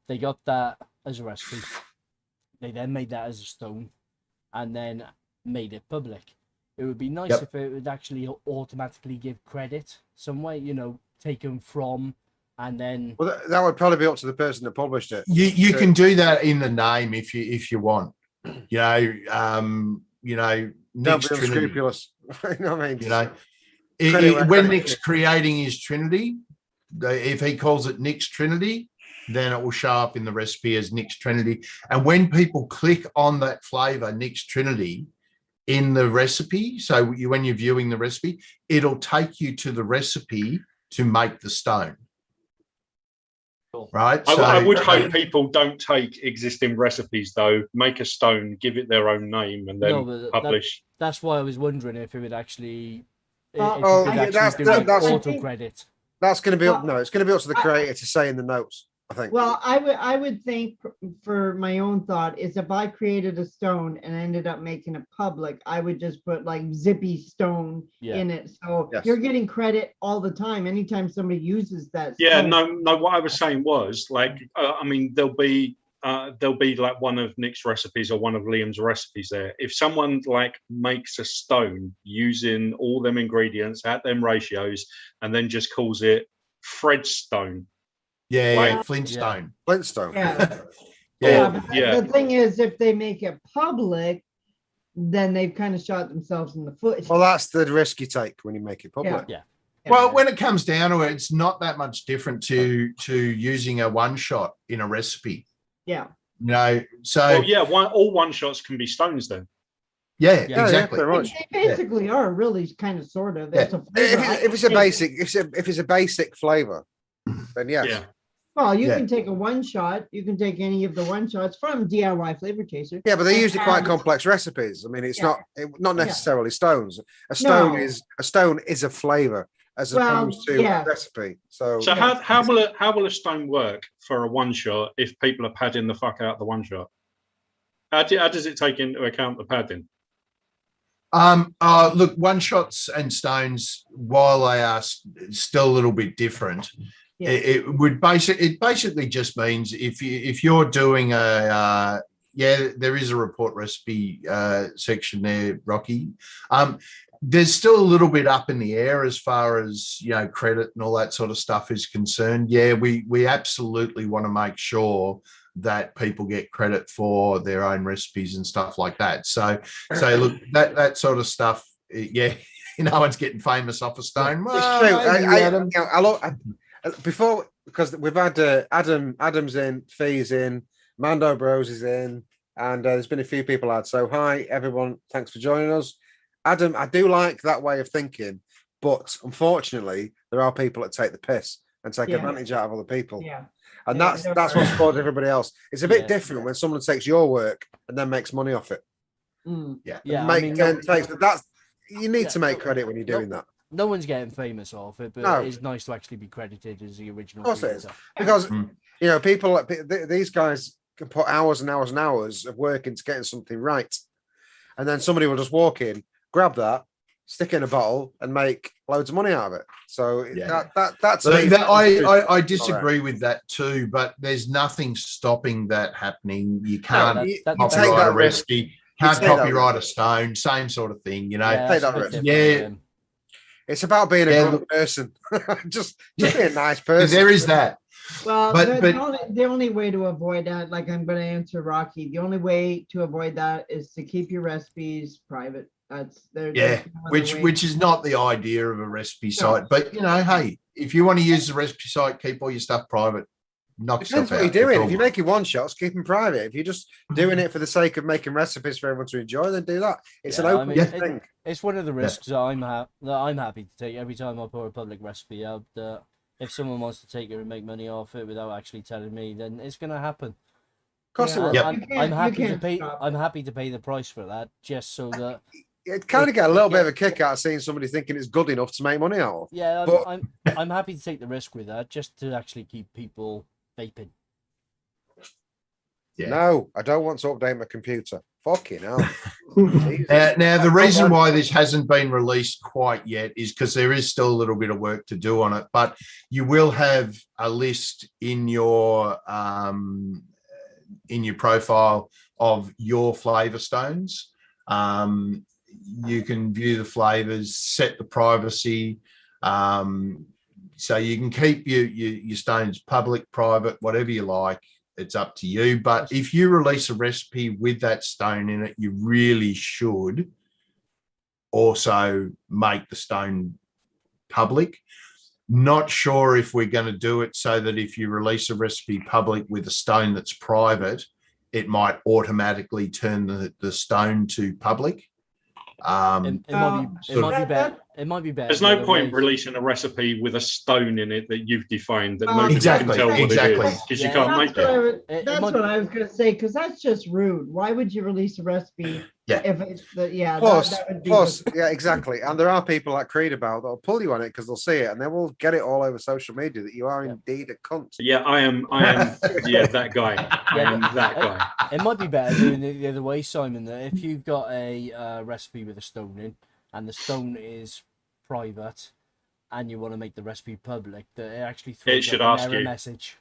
A: They got that as a recipe. They then made that as a stone, and then made it public. It would be nice if it would actually automatically give credit some way, taken from, and then.
D: Well, that would probably be up to the person that published it.
C: You can do that in the name if you want.
D: Don't
C: Nick's
D: be
C: Trinity.
D: unscrupulous. You know what I mean?
C: When
D: Credit where
C: Nick's
D: credit's due.
C: creating his Trinity, If he calls it Nick's Trinity, then it will show up in the recipe as Nick's Trinity. And when people click on that flavor, Nick's Trinity, in the recipe, so when you're viewing the recipe, it'll take you to the recipe to make the stone.
H: Cool.
C: Right.
B: I would hope people don't take existing recipes though, make a stone, give it their own name, and then
A: No, but
B: publish.
A: That's why I was wondering if it would actually,
E: Oh,
A: if you could
E: yeah,
A: actually do
E: that's-
A: auto credit.
D: That's going to be up.
E: Well,
D: No, it's going to be up to the creator to say in the notes, I think.
E: Well, I would think for my own thought is if I created a stone and ended up making it public, I would just put like Zippy Stone
A: Yeah.
E: in it. So
D: Yes.
E: you're getting credit all the time. Anytime somebody uses that.
B: Yeah,
E: stone.
B: no. What I was saying was like, I mean, there'll be like one of Nick's recipes or one of Liam's recipes there. If someone like makes a stone using all them ingredients at them ratios and then just calls it Fredstone.
C: Yeah,
B: Like-
C: Flintstone.
D: Flintstone.
E: Yeah.
C: Yeah.
E: But
B: Yeah.
E: the thing is, if they make it public, then they've kind of shot themselves in the foot.
D: Well, that's the risk you take when you make it public.
A: Yeah.
C: Well, when it comes down to it, it's not that much different to using a one shot in a recipe.
E: Yeah.
C: You know, so
B: Well, yeah, all one shots can be stones then.
C: yeah,
A: Yeah,
C: exactly.
D: pretty much.
E: They basically are really kind of sort of.
C: Yeah.
E: It's a flavor.
D: If it's a basic, if it's a basic flavor, then yes.
B: Yeah.
E: Well, you
C: Yeah.
E: can take a one shot. You can take any of the one shots from DIY Flavor Chaser.
D: Yeah, but they're usually quite
E: Um,
D: complex recipes. I mean, it's
E: yeah.
D: not necessarily stones. A stone is a flavor as
E: Well,
D: opposed to
E: yeah.
D: a recipe. So,
B: So how will a stone work for a one shot if people are padding the fuck out the one shot? How does it take into account the padding?
C: Look, one shots and stones, while they are still a little bit different,
E: Yeah.
C: it basically just means if you're doing there is a report recipe section there, Rocky. There's still a little bit up in the air as far as, you know, credit and all that sort of stuff is concerned. Yeah, we absolutely want to make sure that people get credit for their own recipes and stuff like that. So look, that sort of stuff, yeah, no one's getting famous off a stone.
D: it's true.
C: Adam.
D: Before, because we've had Adam's in, Fee's in, Mando Bros is in, and there's been a few people add. So hi everyone, thanks for joining us. Adam, I do like that way of thinking, but unfortunately, there are people that take the piss and take
E: Yeah.
D: advantage out of other people.
E: Yeah.
D: And
E: Yeah,
D: that's what spoils everybody else. It's a bit
A: Yeah.
D: different when someone takes your work and then makes money off it.
E: Mm.
A: Yeah,
D: That's you need
A: Yeah.
D: to make credit when you're doing that.
A: No one's getting famous off it, but
D: No.
A: it is nice to actually be credited as the original.
D: Of course it is.
A: creator.
D: Because
C: Mm.
D: you know, people, these guys can put hours and hours and hours of work into getting something right, and then somebody will just walk in, grab that, stick it in a bottle, and make loads of money out of it. So
C: Yeah.
D: that's
C: So I disagree with that too, but there's nothing stopping that happening. You can't
A: that-
D: you
A: that-
D: take
C: copyright
D: that
C: a
D: risk.
C: recipe, can't
D: take that
C: copyright a stone, same sort of thing, you know.
A: Yeah,
D: take
A: that's
D: that
A: a bit
D: risk.
A: different,
C: Yeah.
D: It's about being a
C: Yeah,
D: good person. just be a nice
C: Yeah,
D: person.
C: there is that.
E: Well,
C: But-
E: the only way to avoid that, like I'm going to answer Rocky, the only way to avoid that is to keep your recipes private. That's there's
C: Yeah,
E: no other way.
C: which is not the idea of a recipe site. But you know, hey, if you want to use the recipe site, keep all your stuff private. Knock
D: Depends
C: stuff
D: what
C: out.
D: you're doing.
C: It's
D: If you're making one shots, keep them private. If you're just doing it for the sake of making recipes for everyone to enjoy, then do that. It's an
A: Yeah, I
D: open
A: mean,
D: thing.
A: It's one of the risks that I'm happy to take every time I put a public recipe out. That if someone wants to take it and make money off it without actually telling me, then it's going to happen.
D: Of course,
E: Yeah.
D: it will.
C: Yep.
A: I'm,
E: You can't-
A: I'm
E: you
A: happy to
E: can't
A: pay.
E: stop
A: I'm
E: it.
A: happy to pay the price for that, just so that
D: It kind of get a little bit of a kick out of seeing somebody thinking it's good enough to make money out of.
A: yeah,
D: But-
A: I'm happy to take the risk with that, just to actually keep people vaping.
C: Yeah.
D: No, I don't want to update my computer. Fucking hell.
C: Now, the reason why this hasn't been released quite yet is because there is still a little bit of work to do on it. But you will have a list in your profile of your flavor stones. You can view the flavors, set the privacy, so you can keep your stones public, private, whatever you like. It's up to you. But if you release a recipe with that stone in it, you really should also make the stone public. Not sure if we're going to do it so that if you release a recipe public with a stone that's private, it might automatically turn the stone to public.
A: It might be better. It might be better.
B: There's no point releasing a recipe with a stone in it that you've defined that nobody
C: Exactly,
B: can tell what
C: exactly.
B: it is because you can't make it.
E: That's what I was going to say, because that's just rude. Why would you release a recipe if it's
D: Plus, yeah, exactly. And there are people like Creed about that'll pull you on it because they'll see it and they will get it all over social media that you are indeed a cunt.
B: Yeah, I am. Yeah, that guy. I am that guy.
A: It might be better doing it the other way, Simon. That if you've got a recipe with a stone in, and the stone is private, and you want to make the recipe public, that it actually throws up an error message.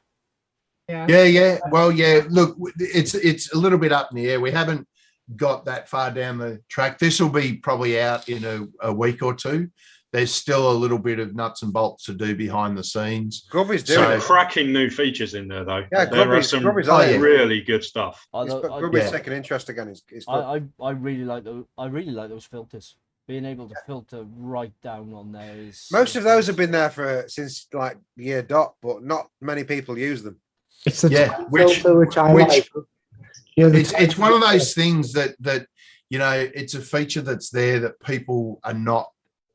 C: Yeah. Well, yeah. Look, it's a little bit up in the air. We haven't got that far down the track. This will be probably out in a week or two. There's still a little bit of nuts and bolts to do behind the scenes.
D: Grubby's doing
B: some cracking new features in there, though.
D: Yeah,
B: there are some really good stuff.
D: Grubby's taking interest again.
A: I really like those. I really like those filters. Being able to filter right down on there is.
D: Most of those have been there since like year dot, but not many people use them.
F: It's which I like.
C: It's one of those things that it's a feature that's there that people are not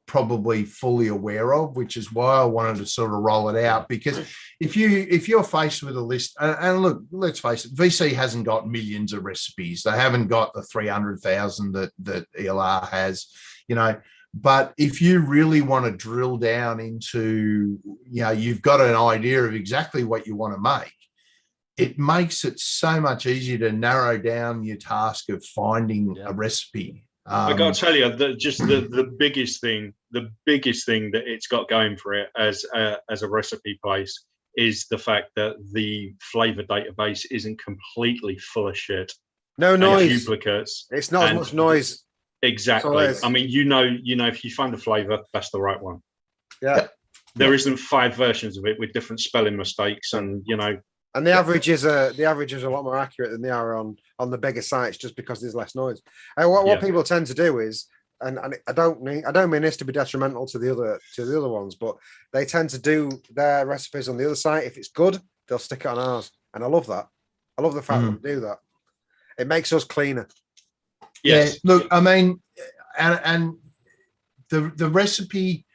C: probably fully aware of, which is why I wanted to sort of roll it out. Because if you're faced with a list, and look, let's face it, VC hasn't got millions of recipes. They haven't got the 300,000 that ELR has, but if you really want to drill down into, you've got an idea of exactly what you want to make, it makes it so much easier to narrow down your task of finding a recipe.
B: I got to tell you that just the biggest thing that it's got going for it as a recipe place is the fact that the flavor database isn't completely full of shit.
D: No noise,
B: duplicates.
D: It's not as much noise.
B: Exactly. I mean, if you find a flavor, that's the right one.
D: Yeah.
B: There isn't 5 versions of it with different spelling mistakes, and
D: And the averages are a lot more accurate than they are on the bigger sites, just because there's less noise. And what people tend to do is, and I don't mean this to be detrimental to the other ones, but they tend to do their recipes on the other site. If it's good, they'll stick it on ours, and I love that. I love the fact that they do that. It makes us cleaner.
B: Yes.
C: Yeah. Look, I mean, and the recipe,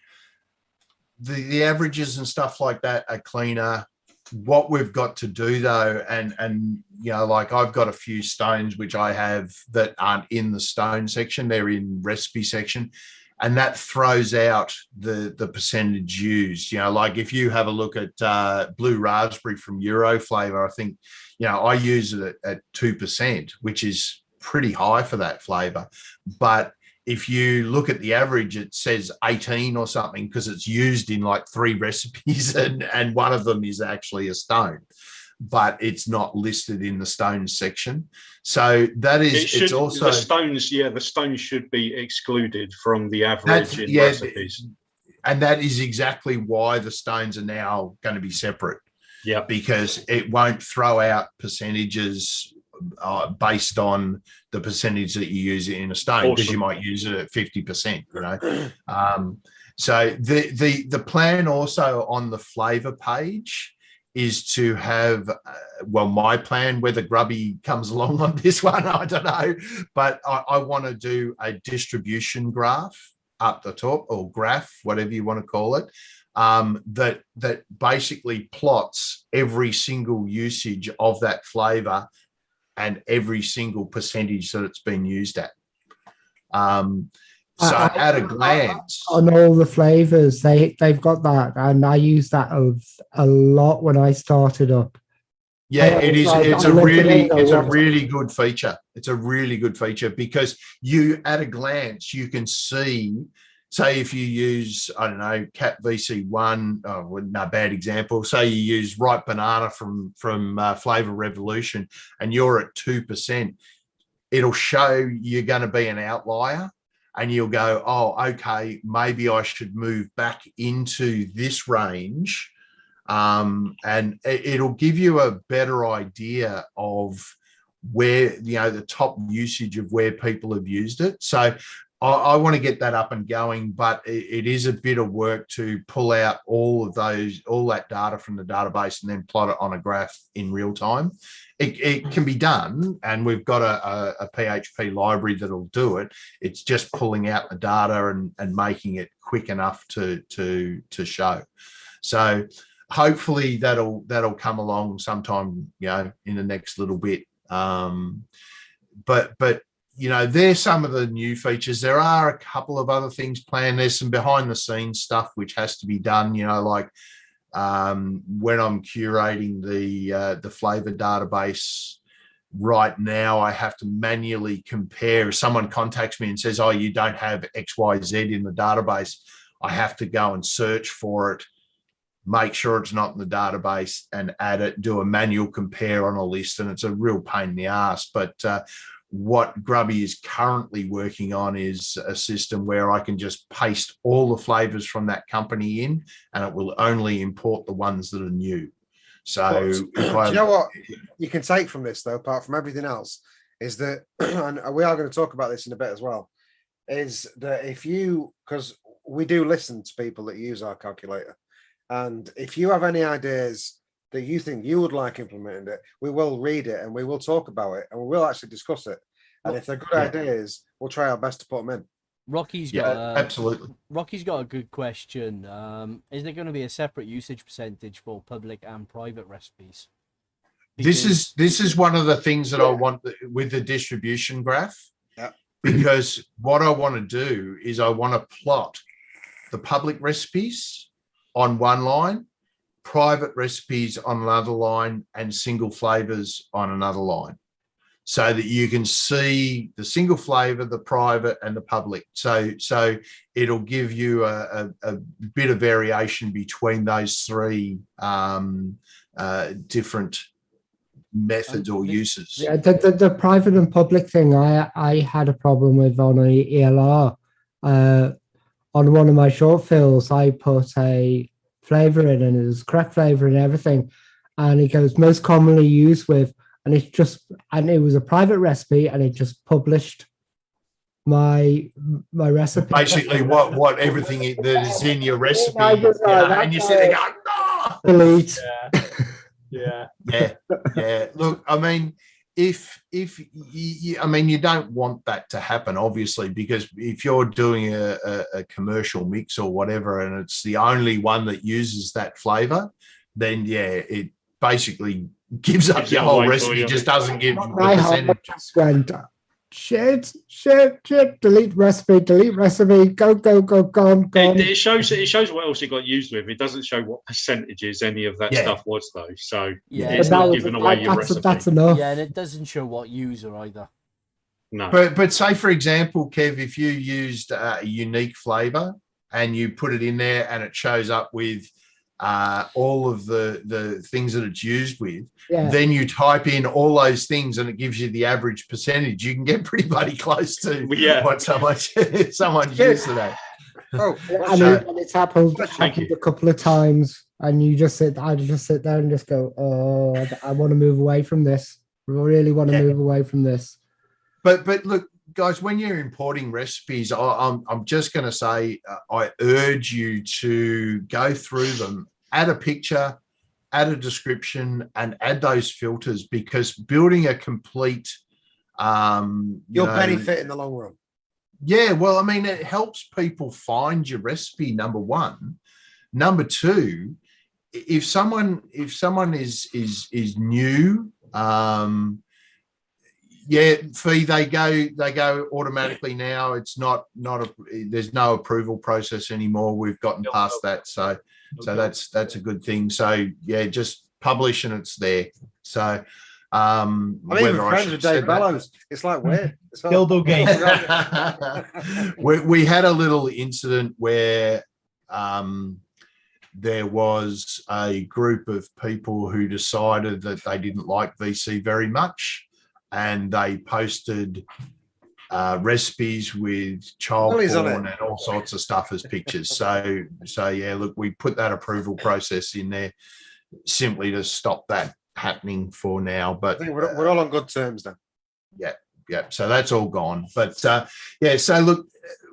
C: the averages and stuff like that are cleaner. What we've got to do though, and like I've got a few stones which I have that aren't in the stone section, they're in recipe section, and that throws out the percentage used. Like if you have a look at blue raspberry from Euro Flavor, I think I use it at 2%, which is pretty high for that flavor. But if you look at the average, it says 18 or something because it's used in like 3 recipes and one of them is actually a stone, but it's not listed in the stones section. So that is, it's also
B: the stones should be excluded from the average in recipes.
C: And that is exactly why the stones are now going to be separate.
B: Yeah, because
C: it won't throw out percentages based on the percentage that you use it in a stone, because you might use it at 50%, so the plan also on the flavor page is to have my plan, whether Grubby comes along on this one, I don't know, but I want to do a distribution graph up the top, or graph, whatever you want to call it, that basically plots every single usage of that flavor and every single percentage that it's been used at. So at a glance,
F: on all the flavors, they've got that, and I use that a lot when I started up.
C: Yeah, it is. It's a really good feature. It's a really good feature because at a glance, you can see. Say if you use, I don't know, Cat VC1, no, bad example. Say you use Ripe Banana from Flavor Revolution and you're at 2%, it'll show you're going to be an outlier and you'll go, oh, okay, maybe I should move back into this range. And it'll give you a better idea of where, the top usage of where people have used it. So I want to get that up and going, but it is a bit of work to pull out all that data from the database and then plot it on a graph in real time. It can be done, and we've got a PHP library that'll do it. It's just pulling out the data and making it quick enough to show. So hopefully that'll come along sometime, in the next little bit. But there's some of the new features. There are a couple of other things planned. There's some behind the scenes stuff which has to be done, like when I'm curating the flavor database right now, I have to manually compare. If someone contacts me and says, oh, you don't have XYZ in the database, I have to go and search for it, make sure it's not in the database, and add it, do a manual compare on a list. And it's a real pain in the ass. But what Grubby is currently working on is a system where I can just paste all the flavors from that company in, and it will only import the ones that are new. So
D: do you know what you can take from this, though, apart from everything else, is that, and we are going to talk about this in a bit as well, is that because we do listen to people that use our calculator, and if you have any ideas that you think you would like implemented it, we will read it and we will talk about it and we will actually discuss it. And if they're good ideas, we'll try our best to put them in.
A: Rocky's
C: absolutely.
A: Rocky's got a good question. Is there going to be a separate usage percentage for public and private recipes?
C: This is one of the things that I want with the distribution graph.
D: Yeah.
C: Because what I want to do is I want to plot the public recipes on one line, private recipes on another line, and single flavors on another line, so that you can see the single flavor, the private, and the public. So it'll give you a bit of variation between those three different methods or uses.
F: Yeah, the private and public thing, I had a problem with on a ELR. On one of my short fills, I put a flavor in, and it was correct flavor and everything, and it goes most commonly used with, and it was a private recipe, and it just published my recipe.
C: Basically, what everything that is in your recipe, and you sit there going, no!
F: Delete.
H: Yeah.
C: Look, I mean, if you don't want that to happen, obviously, because if you're doing a commercial mix or whatever, and it's the only one that uses that flavor, then it basically gives up your whole recipe. Just doesn't give the percentage.
F: Just went shit, delete recipe, go.
B: It shows what else it got used with. It doesn't show what percentages any of that stuff was, though. So it's not giving away your recipe.
F: That's enough.
A: Yeah, and it doesn't show what user either.
B: No.
C: But say, for example, Kev, if you used a unique flavor and you put it in there and it shows up with all of the things that it's used with, then you type in all those things and it gives you the average percentage. You can get pretty bloody close to what someone's used today.
F: And it's happened a couple of times, and I just sit there and just go, oh, I want to move away from this. I really want to move away from this.
C: But look, guys, when you're importing recipes, I'm just going to say I urge you to go through them, add a picture, add a description, and add those filters, because building a complete
D: you'll benefit in the long run.
C: Yeah, well, I mean, it helps people find your recipe, number one. Number two, if someone is new, they go automatically now. It's not there's no approval process anymore. We've gotten past that, so that's a good thing. So just publish and it's there. So
D: I'm even friends with Dave Bellows. It's like weird.
H: Dildo game.
C: we had a little incident where there was a group of people who decided that they didn't like VC very much, and they posted recipes with child porn and all sorts of stuff as pictures. So look, we put that approval process in there simply to stop that happening for now. But
D: I think we're all on good terms now.
C: Yeah, yeah. So that's all gone. But yeah, so look,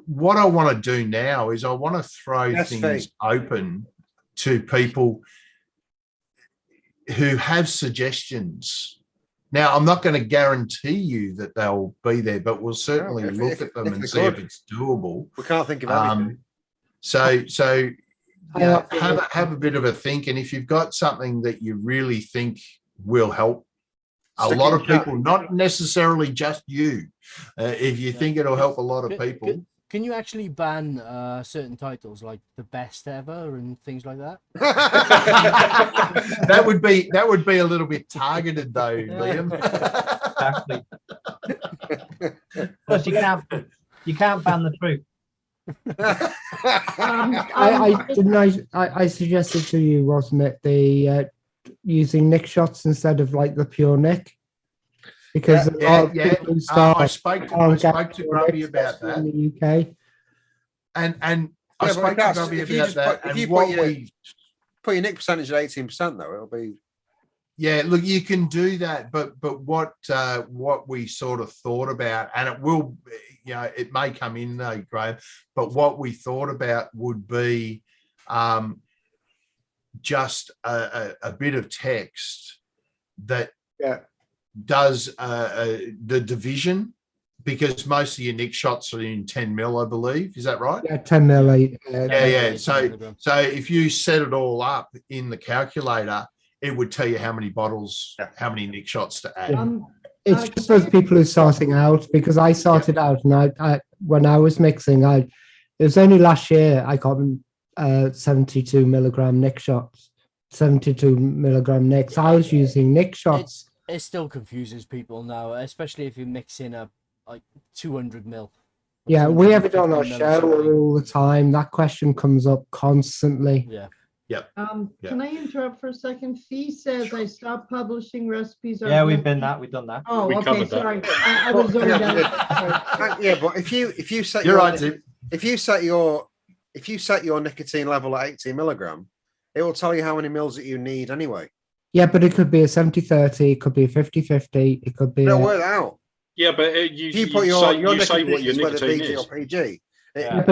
C: what I want to do now is I want to throw things open to people who have suggestions. Now, I'm not going to guarantee you that they'll be there, but we'll certainly look at them and see if it's doable.
D: We can't think of anything.
C: So yeah, have a bit of a think, and if you've got something that you really think will help a lot of people, not necessarily just you, if you think it'll help a lot of people.
A: Can you actually ban certain titles like the best ever and things like that?
C: that would be a little bit targeted, though, Liam.
H: Exactly. Plus, you can't ban the truth.
F: I suggested to you, wasn't it, the using nick shots instead of like the pure nick? Because
C: I spoke to Grubby about that
F: in the UK,
C: and I spoke to Grubby about that.
D: If you put your nick percentage at 18%, though, it'll be.
C: Yeah, look, you can do that, but what we sort of thought about, and it will, it may come in though, Graham, but what we thought about would be just a bit of text that does the division, because most of your nick shots are in 10 mil, I believe. Is that right?
F: Yeah, 10 mil.
C: Yeah. So if you set it all up in the calculator, it would tell you how many bottles, how many nick shots to add.
F: It's just for people who are starting out, because I started out, and I when I was mixing, it was only last year I got 72 milligram nick shots, 72 milligram nicks. I was using nick shots.
A: It still confuses people now, especially if you're mixing a like 200 mil.
F: Yeah, we have it on our show all the time. That question comes up constantly.
A: Yeah.
E: Can I interrupt for a second? Fee says I stopped publishing recipes.
H: Yeah, we've done that.
E: Oh, okay, sorry. I was going down.
D: Yeah, but if you set
C: You're right, Tim.
D: if you set your nicotine level at 18 milligram, it will tell you how many mils that you need anyway.
F: Yeah, but it could be a 70-30, it could be a 50-50, it could be.
D: It'll work out.
B: Yeah, but
D: you put your
B: say what your
D: whether
B: nicotine
D: PG
B: is.
D: or PG.
F: But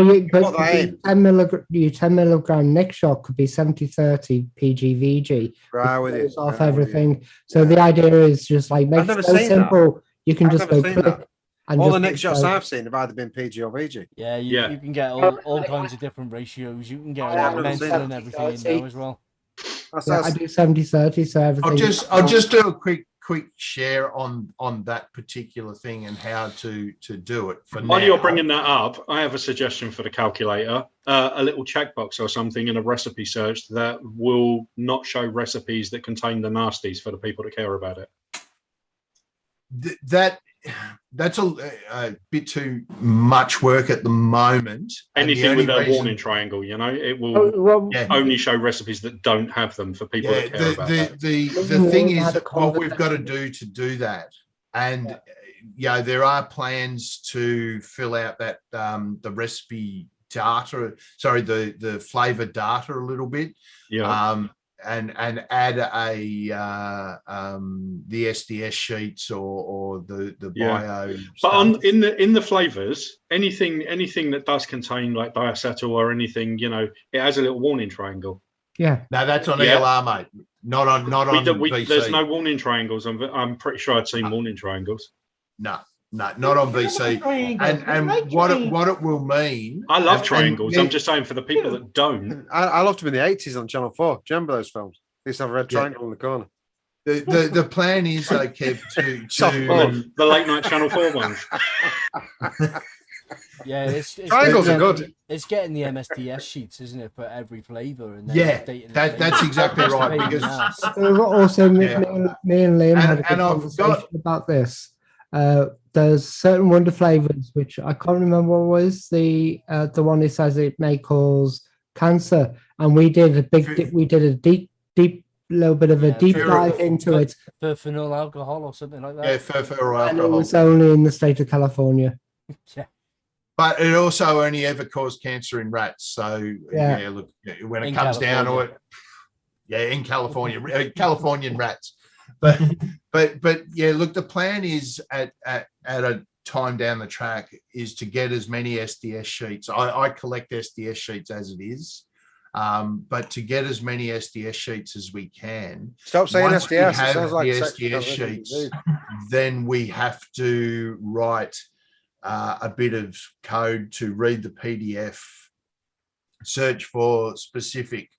F: 10 milligram nick shot could be 70-30 PG VG.
D: Right, with it.
F: Off everything. So the idea is just like make it so simple. You can just go click. And
D: all the nick shots I've seen have either been PG or VG.
A: Yeah, you can get all kinds of different ratios. You can get mental and everything in there as well.
F: I do 70-30, so everything.
C: I'll just do a quick share on that particular thing and how to do it.
B: While you're bringing that up, I have a suggestion for the calculator: a little checkbox or something in a recipe search that will not show recipes that contain the nasties for the people that care about it.
C: That's a bit too much work at the moment.
B: Anything with a warning triangle, it will only show recipes that don't have them for people that care about that.
C: The thing is, what we've got to do that, and there are plans to fill out that the recipe data, the flavor data a little bit. Yeah. And add the SDS sheets or the bio.
B: But in the flavors, anything that does contain like diacetyl or anything, it has a little warning triangle.
F: Yeah.
C: No, that's on ELR, mate. Not on VC.
B: There's no warning triangles. I'm pretty sure I'd seen warning triangles.
C: No, not on VC. And what it will mean.
B: I love triangles. I'm just saying for the people that don't.
D: I loved them in the 80s on Channel 4. Do you remember those films? They used to have a red triangle in the corner.
C: The plan is, though, Kev, to
B: the late night Channel 4 ones.
A: Yeah, it's
D: triangles are good.
A: It's getting the MSDS sheets, isn't it, for every flavour? And
C: that's exactly right. Because
F: also me and Liam had a good conversation about this. There's certain wonder flavors which I can't remember what was the one that says it may cause cancer, and we did a deep little bit of a deep dive into it
A: for phenol alcohol or something like that.
C: Yeah, for alcohol.
F: And it was only in the state of California.
A: Yeah.
C: But it also only ever caused cancer in rats. So look, when it comes down to it, in California, Californian rats. but yeah, look, the plan is at a time down the track is to get as many SDS sheets. I collect SDS sheets as it is, but to get as many SDS sheets as we can.
D: Stop saying
C: Once we
D: SDS. It
C: have
D: sounds like
C: the
D: sex.
C: SDS sheets, then we have to write a bit of code to read the PDF, search for specific.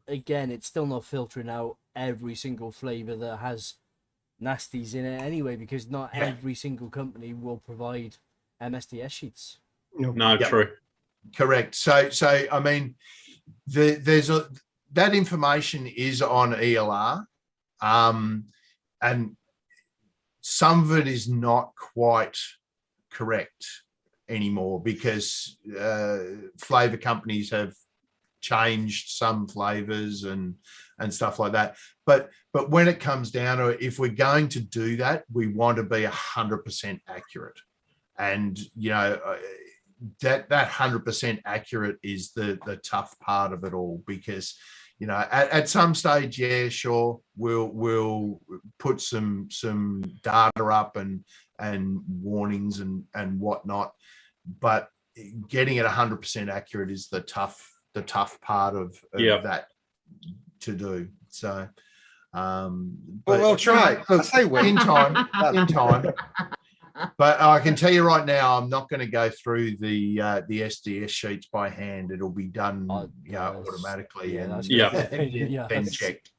A: Again, it's still not filtering out every single flavor that has nasties in it anyway, because not every single company will provide MSDS sheets.
B: No, true.
C: Correct. So I mean, that information is on ELR, and some of it is not quite correct anymore because flavor companies have changed some flavors and stuff like that. But when it comes down to it, if we're going to do that, we want to be 100% accurate. And, you know, that 100% accurate is the tough part of it all, because, you know, at some stage, yeah, sure, we'll put some data up and warnings and whatnot, but getting it 100% accurate is the tough part of that to do. So,
D: but we'll try.
C: Look, in time. But I can tell you right now, I'm not going to go through the SDS sheets by hand. It'll be done, automatically and then checked.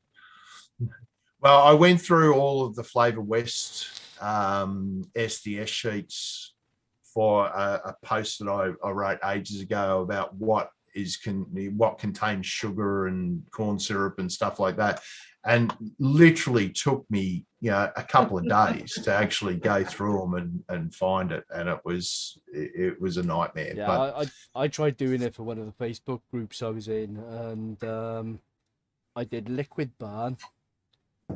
C: Well, I went through all of the Flavor West SDS sheets for a post that I wrote ages ago about what contains sugar and corn syrup and stuff like that, and literally took me a couple of days to actually go through them and find it, and it was a nightmare.
A: Yeah,
C: but
A: I tried doing it for one of the Facebook groups I was in, and I did Liquid Barn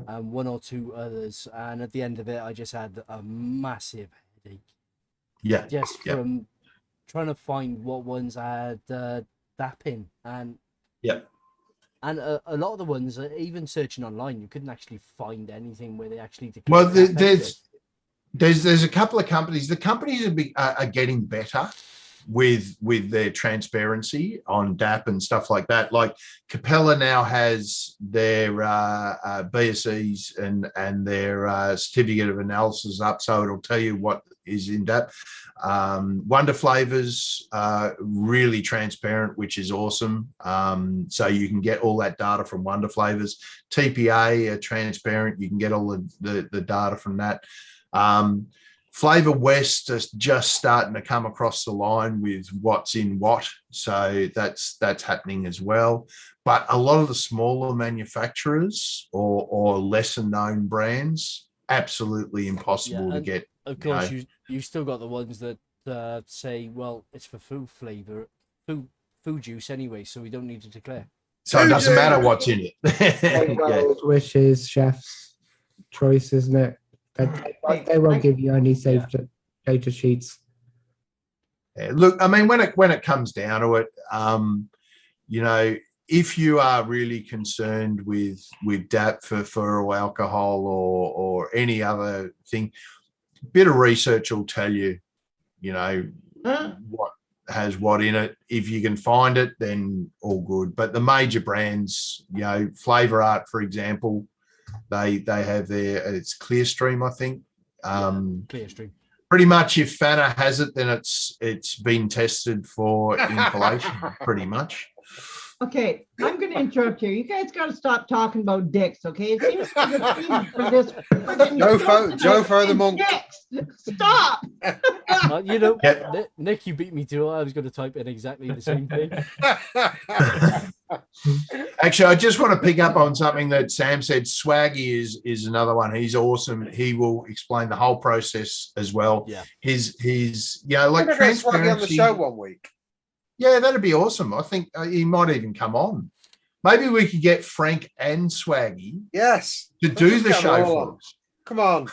A: and one or two others, and at the end of it I just had a massive headache from trying to find what ones I had Vapin, and and a lot of the ones, even searching online, you couldn't actually find anything where they actually declared.
C: Well, there's a couple of companies. The companies are getting better with their transparency on DAP and stuff like that. Like Capella now has their BSEs and their certificate of analysis up, so it'll tell you what is in DAP. Wonder Flavors really transparent, which is awesome. So you can get all that data from Wonder Flavors. TPA are transparent. You can get all the data from that. Flavor West is just starting to come across the line with what's in what, so that's happening as well. But a lot of the smaller manufacturers or lesser known brands, absolutely impossible to get.
A: Of course, you still got the ones that say, well, it's for food flavor, food use anyway, so we don't need to declare.
C: So it doesn't matter what's in it.
F: Wishes, chef's choice, isn't it? They won't give you any safe data sheets.
C: Yeah, look, I mean, when it comes down to it, if you are really concerned with DAP for feral alcohol or any other thing, a bit of research will tell you, what has what in it. If you can find it, then all good. But the major brands, Flavor Art, for example, they have it's Clearstream, I think.
A: Clearstream.
C: Pretty much, if Fana has it, then it's been tested for inhalation. Pretty much.
E: Okay, I'm going to interrupt here. You guys got to stop talking about dicks, okay? It seems to be the theme for this.
D: Joe for the monk.
E: Dicks. Stop.
A: Nick, you beat me to it. I was going to type in exactly the same thing.
C: Actually, I just want to pick up on something that Sam said. Swaggy is another one. He's awesome. He will explain the whole process as well.
A: Yeah.
C: His like
D: Swaggy on the show one week.
C: Yeah, that'd be awesome. I think he might even come on. Maybe we could get Frank and Swaggy.
D: Yes.
C: To do the show for us.
D: Come on.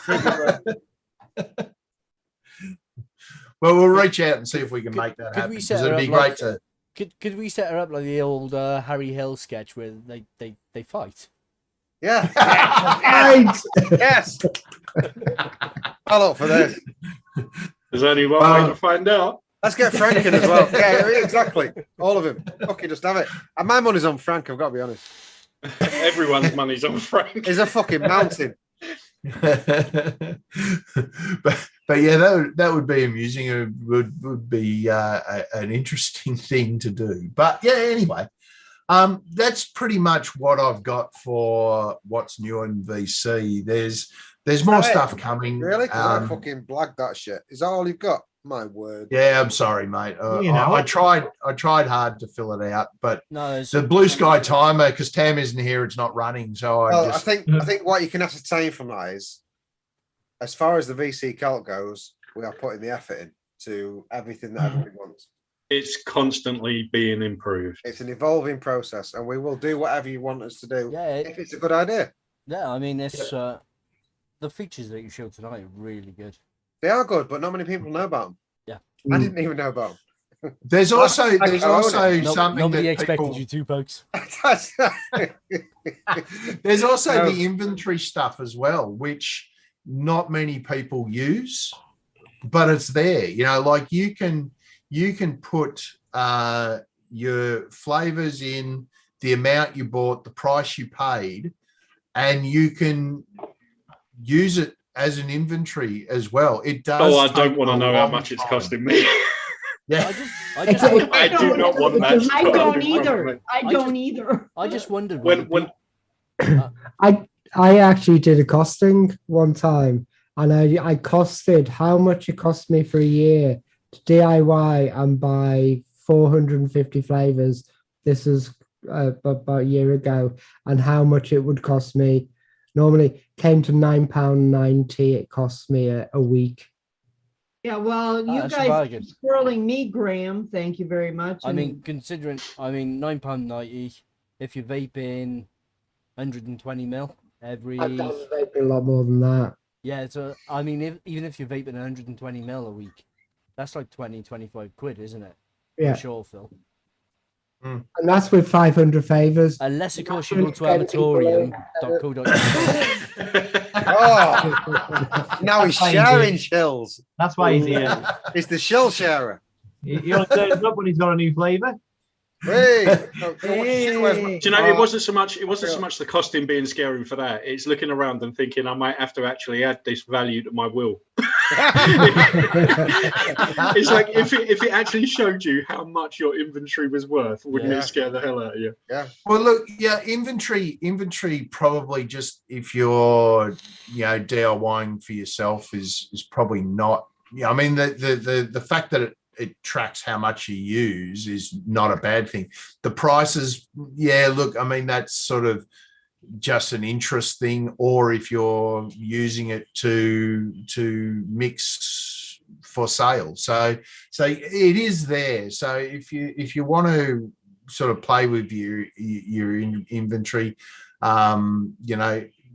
C: Well, we'll reach out and see if we can make that happen. It'd be great to.
A: Could we set her up like the old Harry Hill sketch where they fight?
D: Yeah.
F: Right.
D: Yes. I'll look for this.
B: There's only one way to find out.
D: Let's get Frank in as well. Yeah, exactly. All of him. Okay, just have it. And my money's on Frank, I've got to be honest.
B: Everyone's money's on Frank.
D: He's a fucking mountain.
C: but yeah, that would be amusing. It would be an interesting thing to do. But yeah, anyway, that's pretty much what I've got for what's new in VC. There's more stuff coming.
D: Really? Because I fucking blagged that shit. Is that all you've got? My word.
C: Yeah, I'm sorry, mate. I tried hard to fill it out, but
A: no,
C: the blue sky timer, because Tam isn't here, it's not running. So
D: I think what you can ascertain from that is, as far as the VC calc goes, we are putting the effort in to everything that everybody wants.
B: It's constantly being improved.
D: It's an evolving process, and we will do whatever you want us to do.
A: Yeah,
D: if it's a good idea.
A: Yeah, I mean, it's the features that you showed tonight are really good.
D: They are good, but not many people know about them.
A: Yeah,
D: I didn't even know about them.
C: There's also something
A: nobody
C: that
A: expected
C: people...
A: you to, folks.
C: There's also the inventory stuff as well, which not many people use, but it's there. You know, like you can put your flavors in, the amount you bought, the price you paid, and you can use it as an inventory as well. It does.
B: Oh, I don't want to know how much it's costing me.
C: Yeah,
B: I do not want that.
E: I don't either. I don't either.
A: I just wondered
B: when
F: I actually did a costing one time, and I costed how much it cost me for a year to DIY and buy 450 flavors. This is about a year ago, and how much it would cost me. Normally came to £9.90. It costs me a week.
E: Yeah, well, you guys keep squirreling me, Graham. Thank you very much.
A: I mean, considering, £9.90 if you're vaping 120 mil every.
F: I've done vaping a lot more than that.
A: Yeah, so I mean, even if you're vaping 120 mil a week, that's like 20-25 quid, isn't it?
F: Yeah,
A: for sure, Phil.
F: And that's with 500 favors.
A: Unless, of course, you go to amatorium.co.uk.
D: Oh, now he's sharing shells.
H: That's why he's here.
D: He's the shell sharer.
H: He only turns up when he's got a new flavour.
D: Hey.
B: Do you know, it wasn't so much the costing being scary for that. It's looking around and thinking I might have to actually add this value to my will. It's like if it actually showed you how much your inventory was worth, wouldn't it scare the hell out of you?
D: Yeah.
C: Well, look, inventory probably, just if you're DIYing for yourself is probably not. Yeah, I mean the fact that it tracks how much you use is not a bad thing. The prices, look, I mean, that's sort of just an interest thing, or if you're using it to mix for sale. So it is there. So if you want to sort of play with your inventory,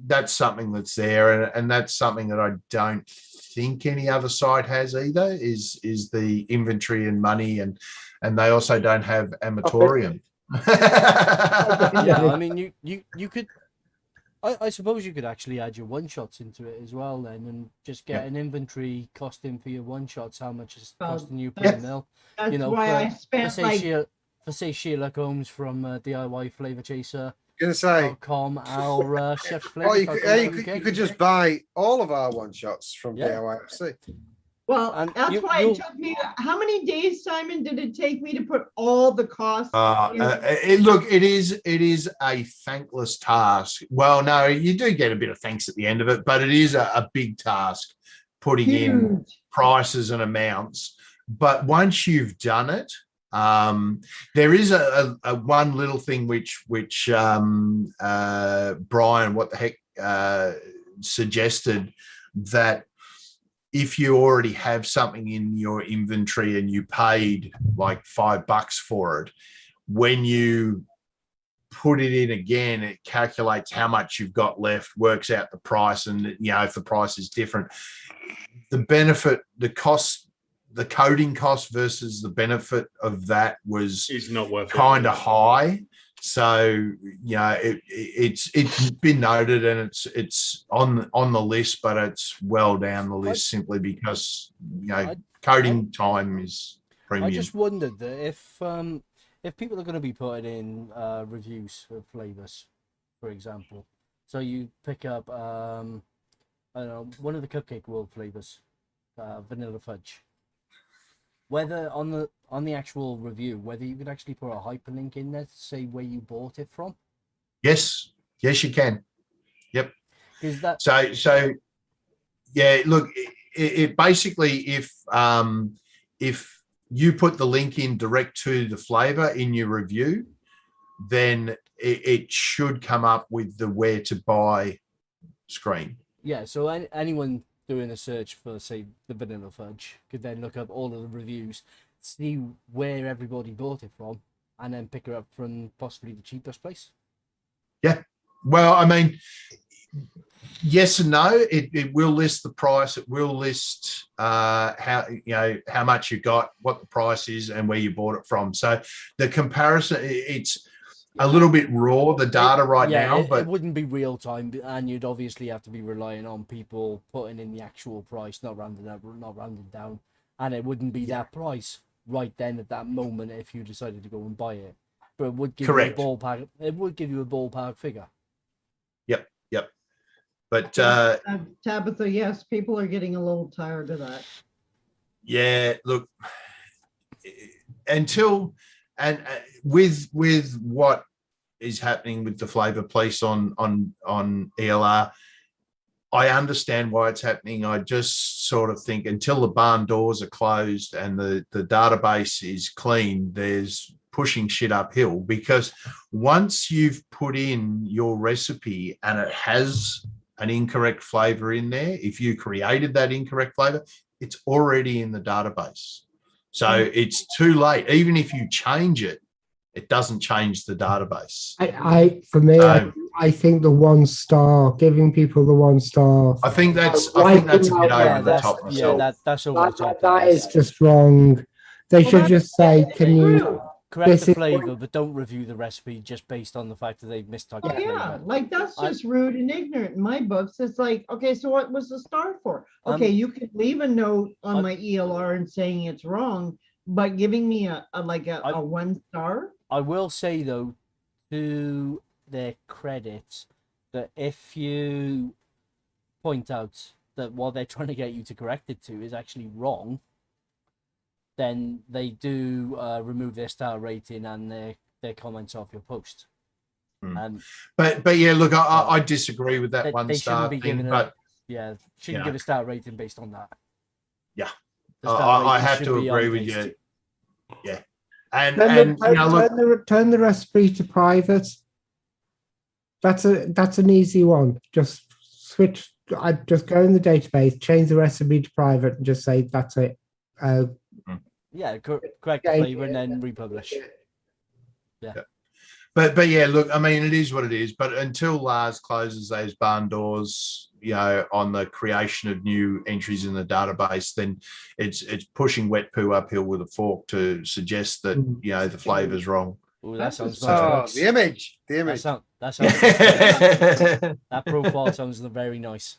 C: that's something that's there, and that's something that I don't think any other site has either, is the inventory and money, and they also don't have amatorium.
A: Yeah, I mean, you could, I suppose you could actually add your one shots into it as well then, and just get an inventory costing for your one shots, how much it's costing you per mil.
E: That's why I spent
A: for say Sherlock Holmes from DIY Flavor Chaser.
D: Gonna say
A: our chef's flavor.
D: Oh, you could just buy all of our one shots from DIYFC.
E: Well, that's why it took me. How many days, Simon, did it take me to put all the costs?
C: It is a thankless task. Well, no, you do get a bit of thanks at the end of it, but it is a big task putting in prices and amounts. But once you've done it, there is a one little thing which Brian, what the heck, suggested, that if you already have something in your inventory and you paid like $5 for it, when you put it in again, it calculates how much you've got left, works out the price, and if the price is different, the benefit, the cost, the coding cost versus the benefit of that is not worth kind of high. So it's been noted and it's on the list, but it's well down the list simply because coding time is premium.
A: I just wondered that if people are going to be putting in reviews of flavors, for example, so you pick up I don't know, one of the Cupcake World flavors, vanilla fudge. Whether on the actual review, whether you could actually put a hyperlink in there to say where you bought it from.
C: Yes, you can. Yep.
A: Is that
C: so? Yeah. Look, it basically if you put the link in direct to the flavor in your review, then it should come up with the where to buy screen.
A: Yeah. So anyone doing a search for, say, the vanilla fudge could then look up all of the reviews, see where everybody bought it from, and then pick it up from possibly the cheapest place.
C: Yeah. Well, I mean, yes and no. It will list the price. It will list how much you got, what the price is, and where you bought it from. So the comparison, it's a little bit raw, the data now, but
A: it wouldn't be real time, and you'd obviously have to be relying on people putting in the actual price, not rounded up, not rounded down, and it wouldn't be that price right then at that moment if you decided to go and buy it. But it would give you a ballpark. It would give you a ballpark figure.
C: Yep. But
E: Tabitha, yes, people are getting a little tired of that.
C: Yeah, look, with what is happening with the flavor police on ELR, I understand why it's happening. I just sort of think until the barn doors are closed and the database is clean, there's pushing shit uphill, because once you've put in your recipe and it has an incorrect flavor in there, if you created that incorrect flavor, it's already in the database. So it's too late. Even if you change it, it doesn't change the database.
F: I think the 1 star, giving people the 1 star.
C: I think that's a bit over the top myself.
A: That's over the top.
F: That is just wrong. They should just say, "Can you
A: correct the flavor, but don't review the recipe just based on the fact that they've mistyped the flavor."
E: Yeah, like that's just rude and ignorant in my books. It's like, okay, so what was the star for? Okay, you could leave a note on my ELR and saying it's wrong, but giving me a 1 star.
A: I will say though, to their credit, that if you point out that what they're trying to get you to correct it to is actually wrong, then they do remove their star rating and their comments off your post.
C: But yeah, look, I disagree with that
A: they
C: 1 star
A: be
C: thing.
A: Shouldn't give a star rating based on that.
C: Yeah, I have to agree with you. Yeah, and
F: turn the recipe to private. That's an easy one. Just switch. I just go in the database, change the recipe to private, and just say that's it.
A: Yeah, correct the flavor and then republish. Yeah.
C: But yeah, look, I mean, it is what it is. But until Lars closes those barn doors, on the creation of new entries in the database, then it's pushing wet poo uphill with a fork to suggest that the flavor's wrong.
A: Ooh, that sounds nice.
D: The image.
A: That sounds that profile sounds very nice.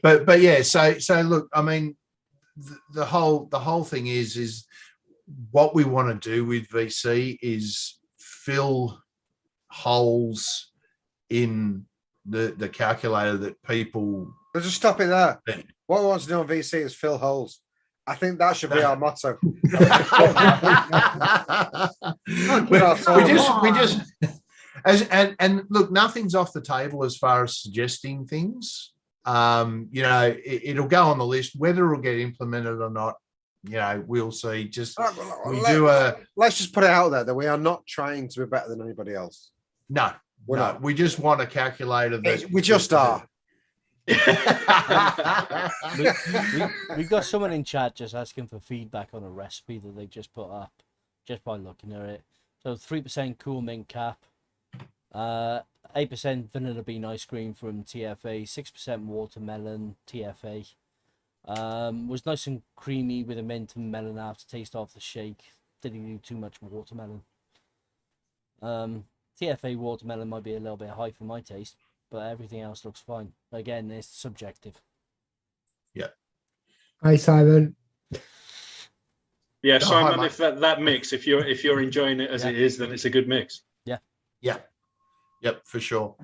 C: but yeah, so look, I mean, the whole thing is what we want to do with VC is fill holes in the calculator that people.
D: But just stop it there. What we want to do on VC is fill holes. I think that should be our motto.
C: we just and look, nothing's off the table as far as suggesting things. It'll go on the list. Whether it'll get implemented or not, we'll see.
D: Let's just put it out there that we are not trying to be better than anybody else.
C: No, we're not. We just want a calculator that
D: we just are.
A: we got someone in chat just asking for feedback on a recipe that they just put up just by looking at it. So 3% cool mint cap, 8% vanilla bean ice cream from TFA, 6% watermelon TFA. Was nice and creamy with a mint and melon aftertaste off the shake. didn't do too much watermelon. TFA watermelon might be a little bit high for my taste, but everything else looks fine. Again, it's subjective.
F: Hi, Simon.
B: Yeah,
C: Oh, hi,
B: Simon,
C: mate.
B: if that mix, if you're enjoying it as
A: Yeah.
B: it is, then it's a good mix.
C: Yep, for sure.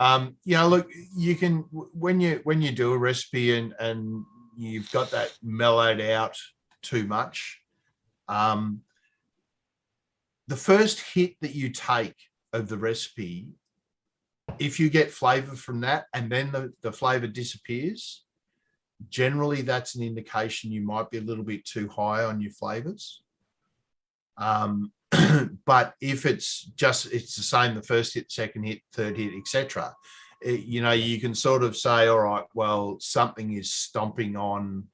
C: Look, you can when you do a recipe and you've got that mellowed out too much, the first hit that you take of the recipe, if you get flavor from that and then the flavor disappears, generally that's an indication you might be a little bit too high on your flavors. But if it's the same, the first hit, second hit, third hit, etc., you can sort of say, all right, well, something is stomping on,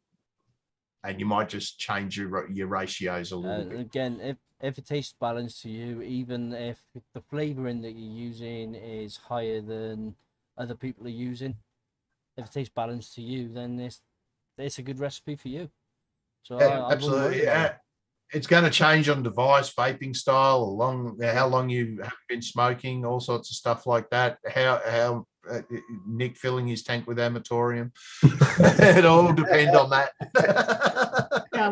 C: and you might just change your ratios a little bit.
A: Again, if it tastes balanced to you, even if the flavoring that you're using is higher than other people are using, if it tastes balanced to you, then it's a good recipe for you. So
C: Yeah,
A: I wouldn't
C: absolutely.
A: worry about it.
C: It's going to change on device, vaping style, how long you have been smoking, all sorts of stuff like that. How Nick filling his tank with amatorium. It all depends on that.
E: Yeah,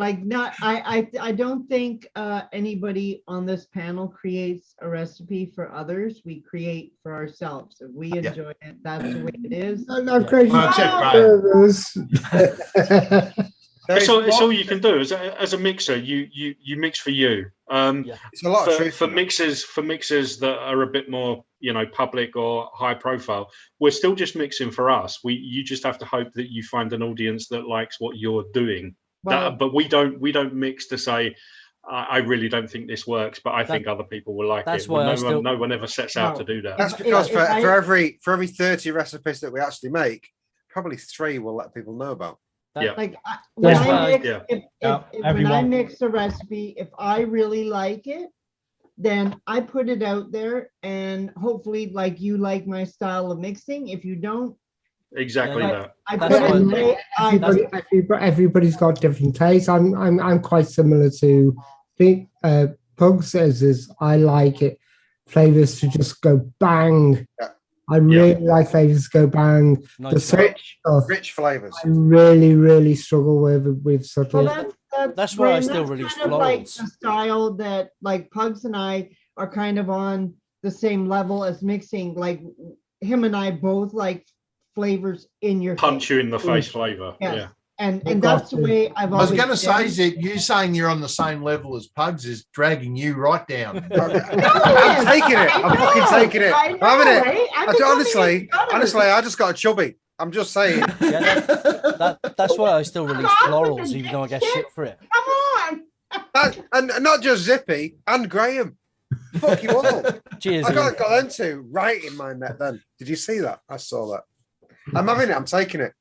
E: I don't think anybody on this panel creates a recipe for others. We create for ourselves. If we enjoy it, that's the way it is.
F: I've created
C: Well, check,
B: It's all you can do as a mixer. You mix for you.
D: It's a lot of truth
B: for
D: in that.
B: mixers that are a bit more, public or high profile. We're still just mixing for us. You just have to hope that you find an audience that likes what you're doing.
E: Well,
B: But we don't mix to say, I really don't think this works, but I think other people will like
A: that's
B: it.
A: why
B: No one ever sets out to do that.
D: That's because for every 30 recipes that we actually make, probably 3 will let people know about.
B: Yeah.
E: Like when
A: That's
E: I
A: why-
E: mix,
B: yeah.
E: when I
H: Everyone.
E: mix a recipe, if I really like it, then I put it out there, and hopefully, like you like my style of mixing. If you don't,
B: Exactly
A: Yeah.
B: that.
E: I
A: That's
E: put it
A: why-
E: away.
F: Everybody's got different tastes. I'm quite similar to Pug says is I like it flavors to just go bang.
D: Yeah.
F: I really like flavors to go bang.
A: Nice.
F: The sort of stuff
D: Rich flavors.
F: I really struggle with such
E: Well,
F: a
A: That's why I
E: Brandon,
A: still
E: that's
A: release
E: kind of like
A: florals.
E: the style that like Pugs and I are kind of on the same level as mixing. Like him and I both like flavors in your
B: Punch
E: face.
B: you in the face flavor.
E: Yes.
B: Yeah.
E: And
F: We've
E: that's
F: got
E: the
F: to.
E: way I've
C: I was
E: always
C: going to say,
E: been.
C: Zip, you saying you're on the same level as Pugs is dragging you right down.
D: I'm taking it. I'm fucking taking it. I'm having it.
E: Right?
D: Honestly, I just got a chubby. I'm just saying.
A: Yeah, that's why I still release florals, even though I get shit for it.
E: Come on.
D: And not just Zippy, and Graham. Fuck you all.
A: Cheers.
D: I
A: Ian.
D: got them two right in my net then. Did you see that? I saw that. I'm having it. I'm taking it.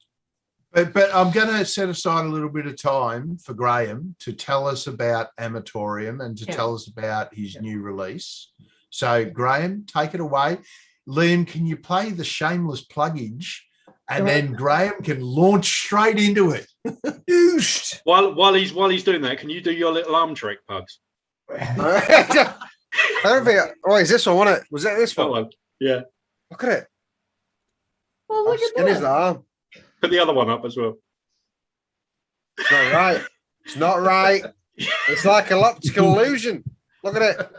C: But I'm going to set aside a little bit of time for Graham to tell us about Amatorium and to
E: Yeah.
C: tell us about his new release. So, Graham, take it away. Liam, can you play the shameless pluggage? And then Graham can launch straight into it.
D: Ooshed.
B: While he's doing that, can you do your little arm trick, Pugs?
D: I don't think. Oh, is this one? Wasn't it? Was it this
B: That
D: one?
B: one. Yeah.
D: Look at it.
E: Well,
D: How
E: look at
D: skinny is
E: this.
D: that arm?
B: Put the other one up as well.
D: It's not right. It's not right. It's like an optical illusion. Look at it.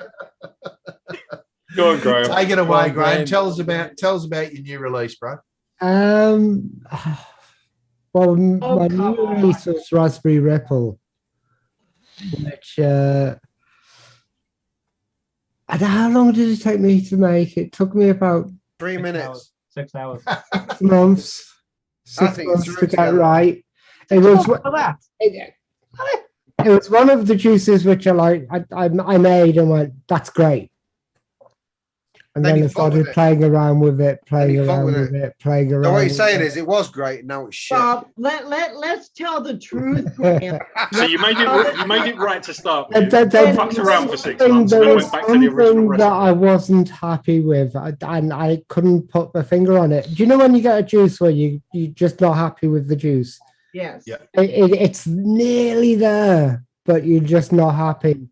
B: Go on, Graham.
C: Take it
A: Go
C: away,
A: on,
C: Graham.
A: Graham.
C: Tell us about your new release, bro.
F: Well,
E: Oh,
F: my
E: come
F: new
E: on.
F: release was Raspberry Ripple, which I don't know, how long did it take me to make? It took me about
D: 3 minutes.
H: 6 hours.
F: 6 months.
D: I
F: 6
D: think
F: months
D: it's
F: to get
D: together.
F: right. It was
H: Look at that.
F: it was one of the juices which I made and went, that's great. And
D: Then
F: then
D: you
F: I
D: fuck with
F: started
D: it.
F: playing around with it, playing
D: you fuck
F: around
D: with
F: with it, playing around.
D: So what you're
F: with
D: saying
F: it.
D: is it was great. Now it's shit.
E: Bob, let's tell the truth, Graham.
B: So you made it right to start with.
F: There- there-
B: Fucked
F: there
B: around for
F: was
B: 6
F: something-
B: months and
F: there
B: then
F: was
B: went back to the original
F: something that I
B: recipe.
F: wasn't happy with, and I couldn't put my finger on it. Do you know when you get a juice where you just not happy with the juice?
E: Yes.
C: Yeah.
F: It's nearly there, but you're just not happy.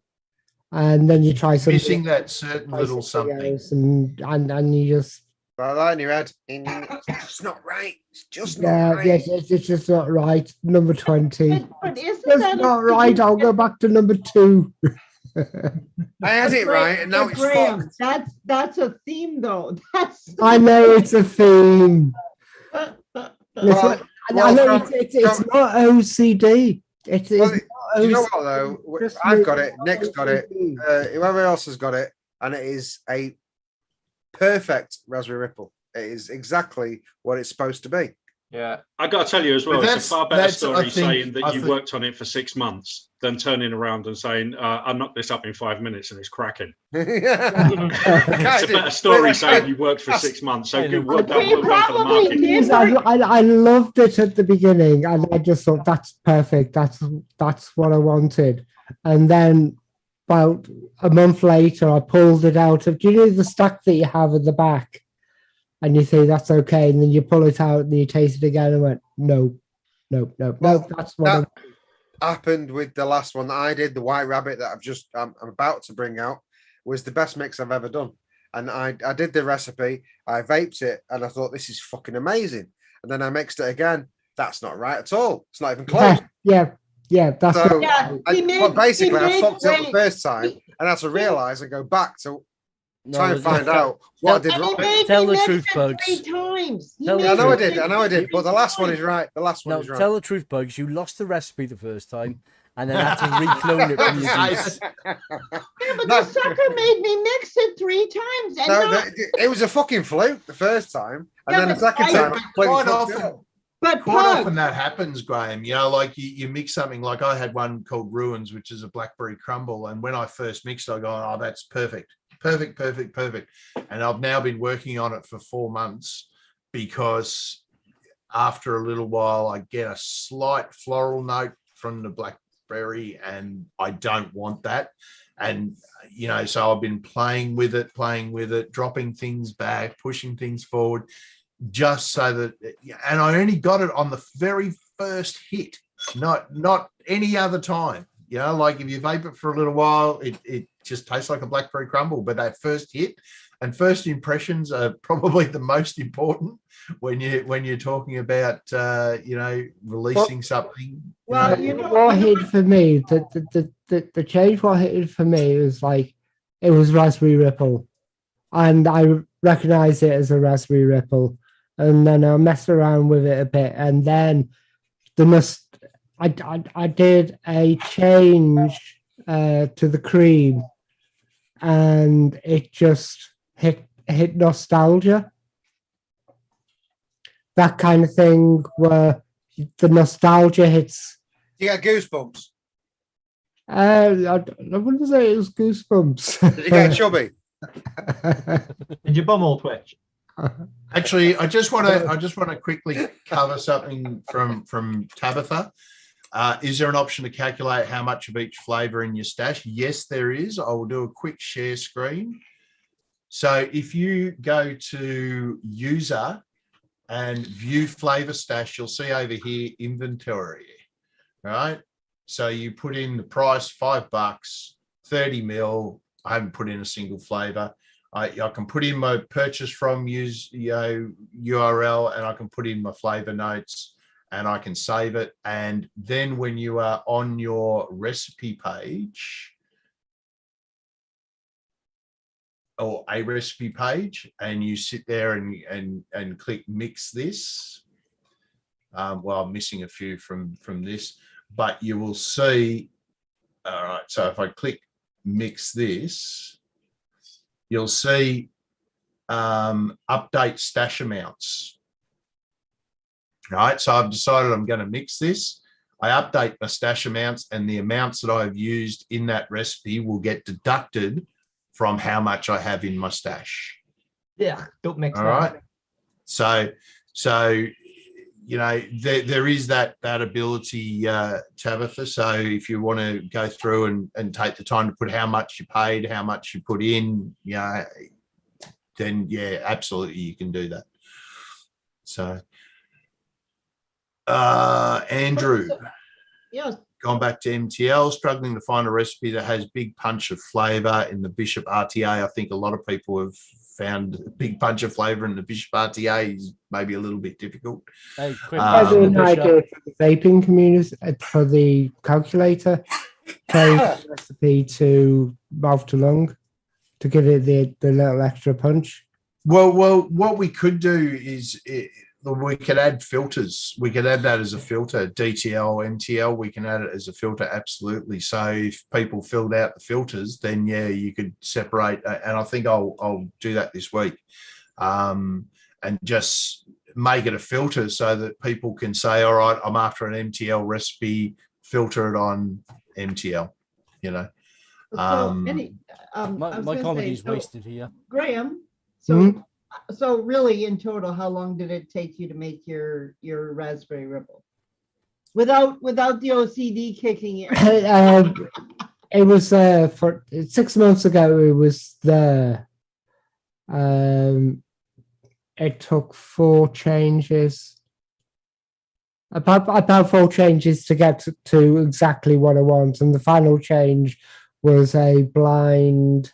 F: and then you try something,
C: Missing that certain
F: try
C: little
F: something
C: something.
F: else, and you just
D: Like that in your head. It's just not right. It's just not
F: yeah,
D: right.
F: yes, it's just not right. Number 20.
E: But isn't
F: That's
E: that
F: not right. I'll go back to number 2.
D: I had it right, and now
E: But
D: it's
E: Graham,
D: fucked.
E: that's a theme though. That's
F: I know it's a theme. Listen,
D: Well,
F: I know
D: from-
F: it's
D: from-
F: not OCD. It's
D: Well,
F: not
D: do you know
F: OCD.
D: what though?
F: Just
D: I've
F: me,
D: got it. Nick's got it.
F: OCD.
D: Whoever else has got it, and it is a perfect Raspberry Ripple. It is exactly what it's supposed to be.
H: Yeah.
B: I got to tell you as well,
C: But
B: it's a far better
C: I
B: story
C: think-
B: saying that
C: I
B: you
C: think-
B: worked on it for 6 months than turning around and saying, I knocked this up in 5 minutes and it's cracking. It's a better story saying you worked for 6 months. So good work, that
E: We
B: well done for the
E: probably
B: marketing.
E: did.
F: I loved it at the beginning, and I just thought that's perfect. That's what I wanted. And then about a month later, I pulled it out of. Do you know the stack that you have at the back? And you think that's okay, and then you pull it out and you taste it again and went, no.
D: Well,
F: That's what
D: Happened with the last one that I did, the White Rabbit that I'm about to bring out, was the best mix I've ever done. And I did the recipe, I vaped it, and I thought this is fucking amazing. And then I mixed it again. That's not right at all. It's not even close.
F: yeah. That's
D: So,
E: Yeah,
D: but basically, I
E: made-
D: fucked it up the
E: wait.
D: first time, and I had to realise and go back to try and
A: but-
D: find out what I did
E: And he
D: wrong.
E: made
A: Tell
E: me
A: the
E: mix
A: truth,
E: it
A: Bugs.
E: 3 times. He
A: Tell the
E: made
D: I know I
E: me
D: did,
E: mix
D: I know I
E: it
D: did, but the
E: 3
D: last one
E: times.
D: is right. The last one
A: No,
D: is right.
A: tell the truth, Bugs. You lost the recipe the first time and then had to reclone it from your juice.
E: Yeah, but
D: No.
E: the sucker made me mix it 3 times. And
D: No,
E: not-
D: it was a fucking fluke the first time, and
E: Yeah,
D: then the
E: but
D: second
E: I-
D: time,
C: But
D: I completely
C: quite
D: fucked it
C: often,
D: up.
E: but
C: quite
E: Pug,
C: often that happens, Graham. You know, like you mix something like I had one called Ruins, which is a blackberry crumble. And when I first mixed, I go, oh, that's perfect. And I've now been working on it for 4 months because after a little while, I get a slight floral note from the blackberry and I don't want that. And, you know, so I've been playing with it, dropping things back, pushing things forward, just so that, and I only got it on the very first hit, not any other time. You know, like if you vape it for a little while, it just tastes like a blackberry crumble. But that first hit and first impressions are probably the most important when you're talking about releasing something.
E: Well,
F: what hit for me, the change what hit for me was like it was Raspberry Ripple, and I recognized it as a Raspberry Ripple, and then I messed around with it a bit, and then I did a change to the cream, and it just hit nostalgia. That kind of thing where the nostalgia hits.
D: You get goosebumps.
F: I wouldn't say it was goosebumps.
D: Did you get chubby?
H: Did your bum all twitch?
C: Actually, I just want to quickly cover something from Tabitha. Is there an option to calculate how much of each flavor in your stash? Yes, there is. I will do a quick share screen. So if you go to user and view flavor stash, you'll see over here inventory, right? So you put in the price, $5, 30 mil. I haven't put in a single flavor. I can put in my purchase from URL, and I can put in my flavor notes, and I can save it. And then when you are on your recipe page or a recipe page, and you sit there and click mix this, well, I'm missing a few from this, but you will see, all right, so if I click mix this, you'll see update stash amounts. Right, so I've decided I'm going to mix this. I update my stash amounts, and the amounts that I've used in that recipe will get deducted from how much I have in my stash.
H: Yeah, don't mix
C: All
H: that.
C: right. So there is that ability, Tabitha. So if you want to go through and take the time to put how much you paid, how much you put in, then yeah, absolutely you can do that. So Andrew.
E: Yes.
C: gone back to MTL, struggling to find a recipe that has big punch of flavour in the Bishop RTA. I think a lot of people have found a big punch of flavour in the Bishop RTA is maybe a little bit difficult.
A: Hey, quick
F: I've
A: question,
F: an
A: Bishop.
F: idea for the vaping community for the calculator. Change the recipe to mouth to lung to give it the little extra punch.
C: Well, what we could do is we could add filters. We could add that as a filter, DTL, MTL. We can add it as a filter, absolutely. So if people filled out the filters, then yeah, you could separate. And I think I'll do that this week, and just make it a filter so that people can say, all right, I'm after an MTL recipe, filter it on MTL. You know.
A: My comedy's wasted here.
E: Graham,
F: Mhm.
E: so really in total, how long did it take you to make your raspberry ripple? Without the OCD kicking in.
F: It was for 6 months ago. It was there. It took 4 changes. About 4 changes to get to exactly what I want, and the final change was a blind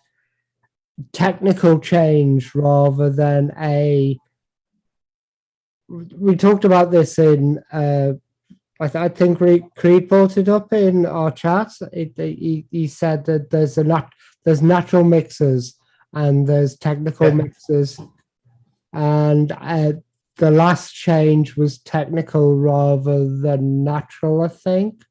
F: technical change rather than a. We talked about this in. I think Creed brought it up in our chat. He said that there's natural mixers and there's technical mixers, and the last change was technical rather than natural. I think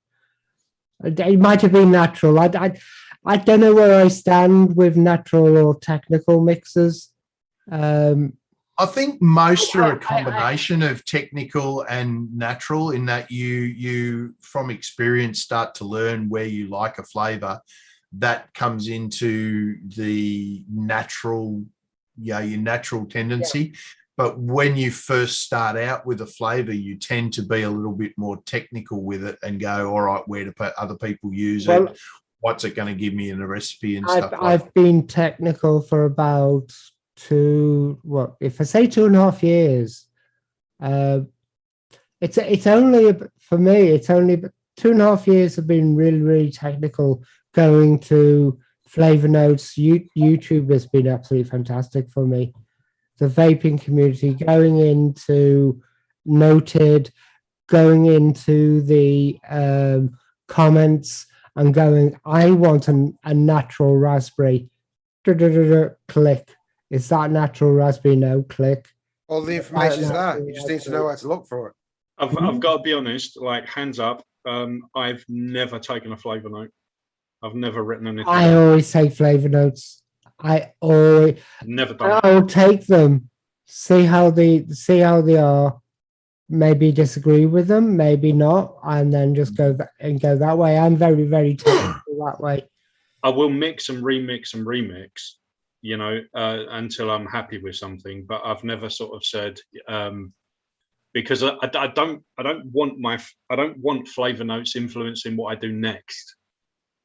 F: it might have been natural. I don't know where I stand with natural or technical mixers.
C: I think most are a combination of technical and natural, in that you from experience start to learn where you like a flavor. That comes into the natural, your natural tendency. Yeah. But when you first start out with a flavor, you tend to be a little bit more technical with it and go, all right, where do other people use it? What's it going to give me in the recipe and stuff like that? I've
F: been technical for about if I say 2.5 years, it's only, for me, it's only 2.5 years have been really, really technical. Going to flavor notes, YouTube has been absolutely fantastic for me. The vaping community, going into Noted, going into the comments and going, I want a natural raspberry. Click. Is that natural raspberry? No, click.
D: All the information's there. You just need to know where to look for it.
B: I've got to be honest, like, hands up, I've never taken a flavor note. I've never written anything.
F: I always take flavor notes.
B: Never done.
F: I'll take them, see how they are, maybe disagree with them, maybe not, and then just go that way. I'm very, very technical that way.
B: I will mix and remix, you know, until I'm happy with something. But I've never sort of said, because I don't want flavor notes influencing what I do next.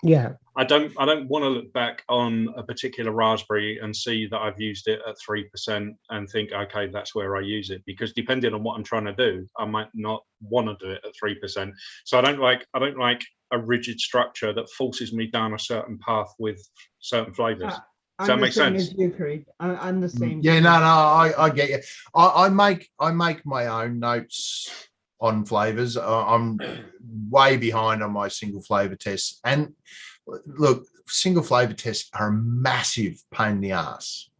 F: Yeah.
B: I don't want to look back on a particular raspberry and see that I've used it at 3% and think, okay, that's where I use it, because depending on what I'm trying to do, I might not want to do it at 3%. So I don't like a rigid structure that forces me down a certain path with certain flavors. Does that make sense?
E: I'm the same.
C: Yeah, no, I get you. I make my own notes on flavors. I'm way behind on my single flavor tests. And look, single flavor tests are a massive pain in the ass.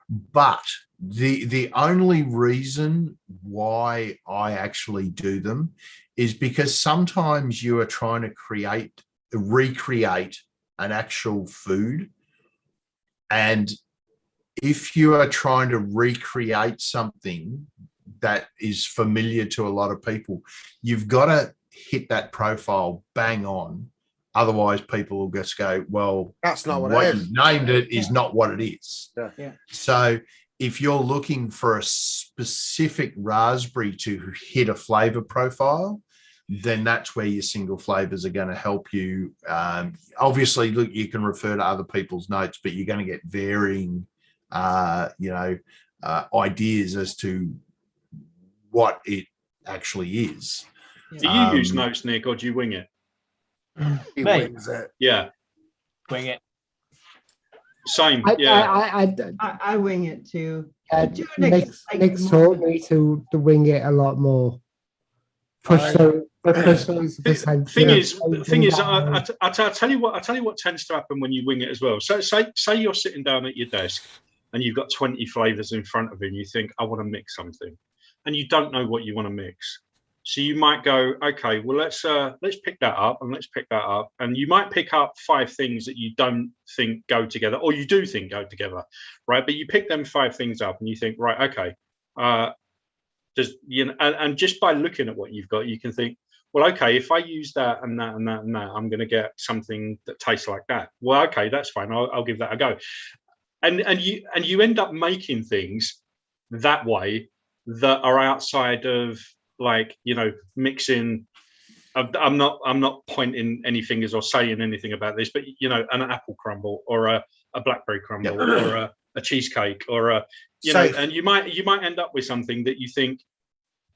C: But the only reason why I actually do them is because sometimes you are trying to recreate an actual food. And if you are trying to recreate something that is familiar to a lot of people, you've got to hit that profile bang on. Otherwise, people will just go, well,
D: that's not what it is.
C: You named it is not what it is.
D: Yeah.
C: So if you're looking for a specific raspberry to hit a flavor profile, then that's where your single flavors are going to help you. Obviously, look, you can refer to other people's notes, but you're going to get varying, ideas as to what it actually is.
B: Do you use notes, Nick, or do you wing it?
D: He
H: Mate.
D: wins it.
B: Yeah,
H: Wing it.
B: same. Yeah,
E: I wing it too. Do an
F: Nick's
E: exciting
F: taught
E: moment.
F: me to wing it a lot more. Push those percentage.
B: thing is, I tell you what tends to happen when you wing it as well. So say you're sitting down at your desk and you've got 20 flavors in front of you, and you think, I want to mix something, and you don't know what you want to mix. So you might go, okay, well let's pick that up and let's pick that up, and you might pick up 5 things that you don't think go together, or you do think go together, right? But you pick them 5 things up and you think, right, okay, and just by looking at what you've got, you can think, well, okay, if I use that and that and that and that, I'm going to get something that tastes like that. Well, okay, that's fine. I'll give that a go. And you end up making things that way that are outside of, like, mixing. I'm not pointing any fingers or saying anything about this, but an apple crumble or a blackberry crumble or a cheesecake or and you might end up with something that you think,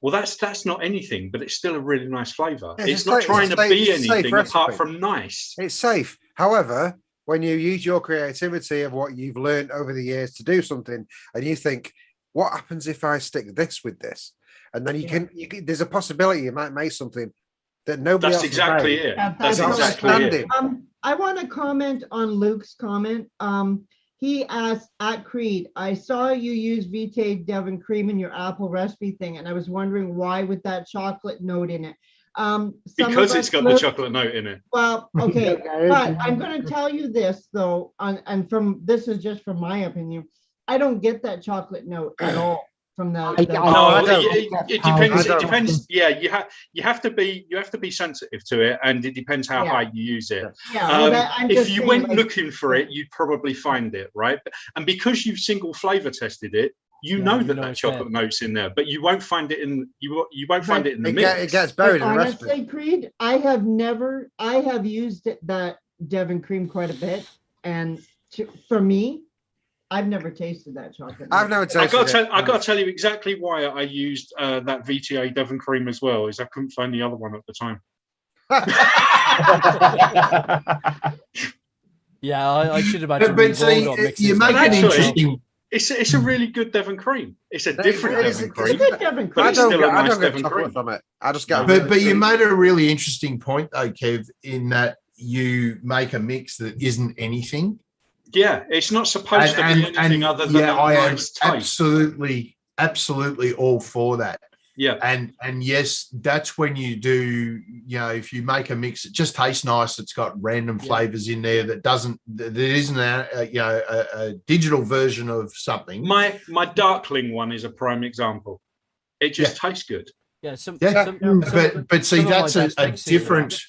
B: well, that's not anything, but it's still a really nice flavor.
D: Yeah,
B: it's not trying to be anything apart from nice.
D: It's safe. However, when you use your creativity of what you've learned over the years to do something, and you think, what happens if I stick this with this? And then you can there's a possibility you might make something that nobody else.
B: That's exactly it.
E: That's
B: exactly it.
E: I want to comment on Luke's comment. He asked at Creed, I saw you use Vitae Devon cream in your apple recipe thing, and I was wondering why with that chocolate note in it.
B: Because it's got the chocolate note in it.
E: Well, okay, but I'm going to tell you this though, and this is just from my opinion, I don't get that chocolate note at all from the.
B: It depends. It depends. Yeah, you have to be sensitive to it, and it depends how high you use it.
E: Yeah,
B: if you went looking for it, you'd probably find it, right? And because you've single flavor tested it, you know that chocolate note's in there, but you won't find it in you won't find it in the mix.
D: It gets buried in the
E: recipe.
D: recipe.
E: Creed, I have used that Devon cream quite a bit, and for me, I've never tasted that chocolate.
D: I've never tasted it.
B: I got to tell you exactly why I used that VTA Devon cream as well. Is I couldn't find the other one at the time.
A: Yeah, I should imagine.
C: But see, you make it interesting.
B: It's a really good Devon cream. It's a different Devon cream.
E: It's a good Devon cream.
D: I don't get chocolate from it. I just get.
C: But you made a really interesting point though, Kev, in that you make a mix that isn't anything.
B: Yeah, it's not supposed to be anything other than a nice taste.
C: Absolutely all for that.
B: Yeah.
C: And yes, that's when you do, if you make a mix, it just tastes nice. It's got random flavors in there that isn't a digital version of something.
B: My Darkling one is a prime example. It just tastes good.
A: Yeah.
C: But see, that's a different.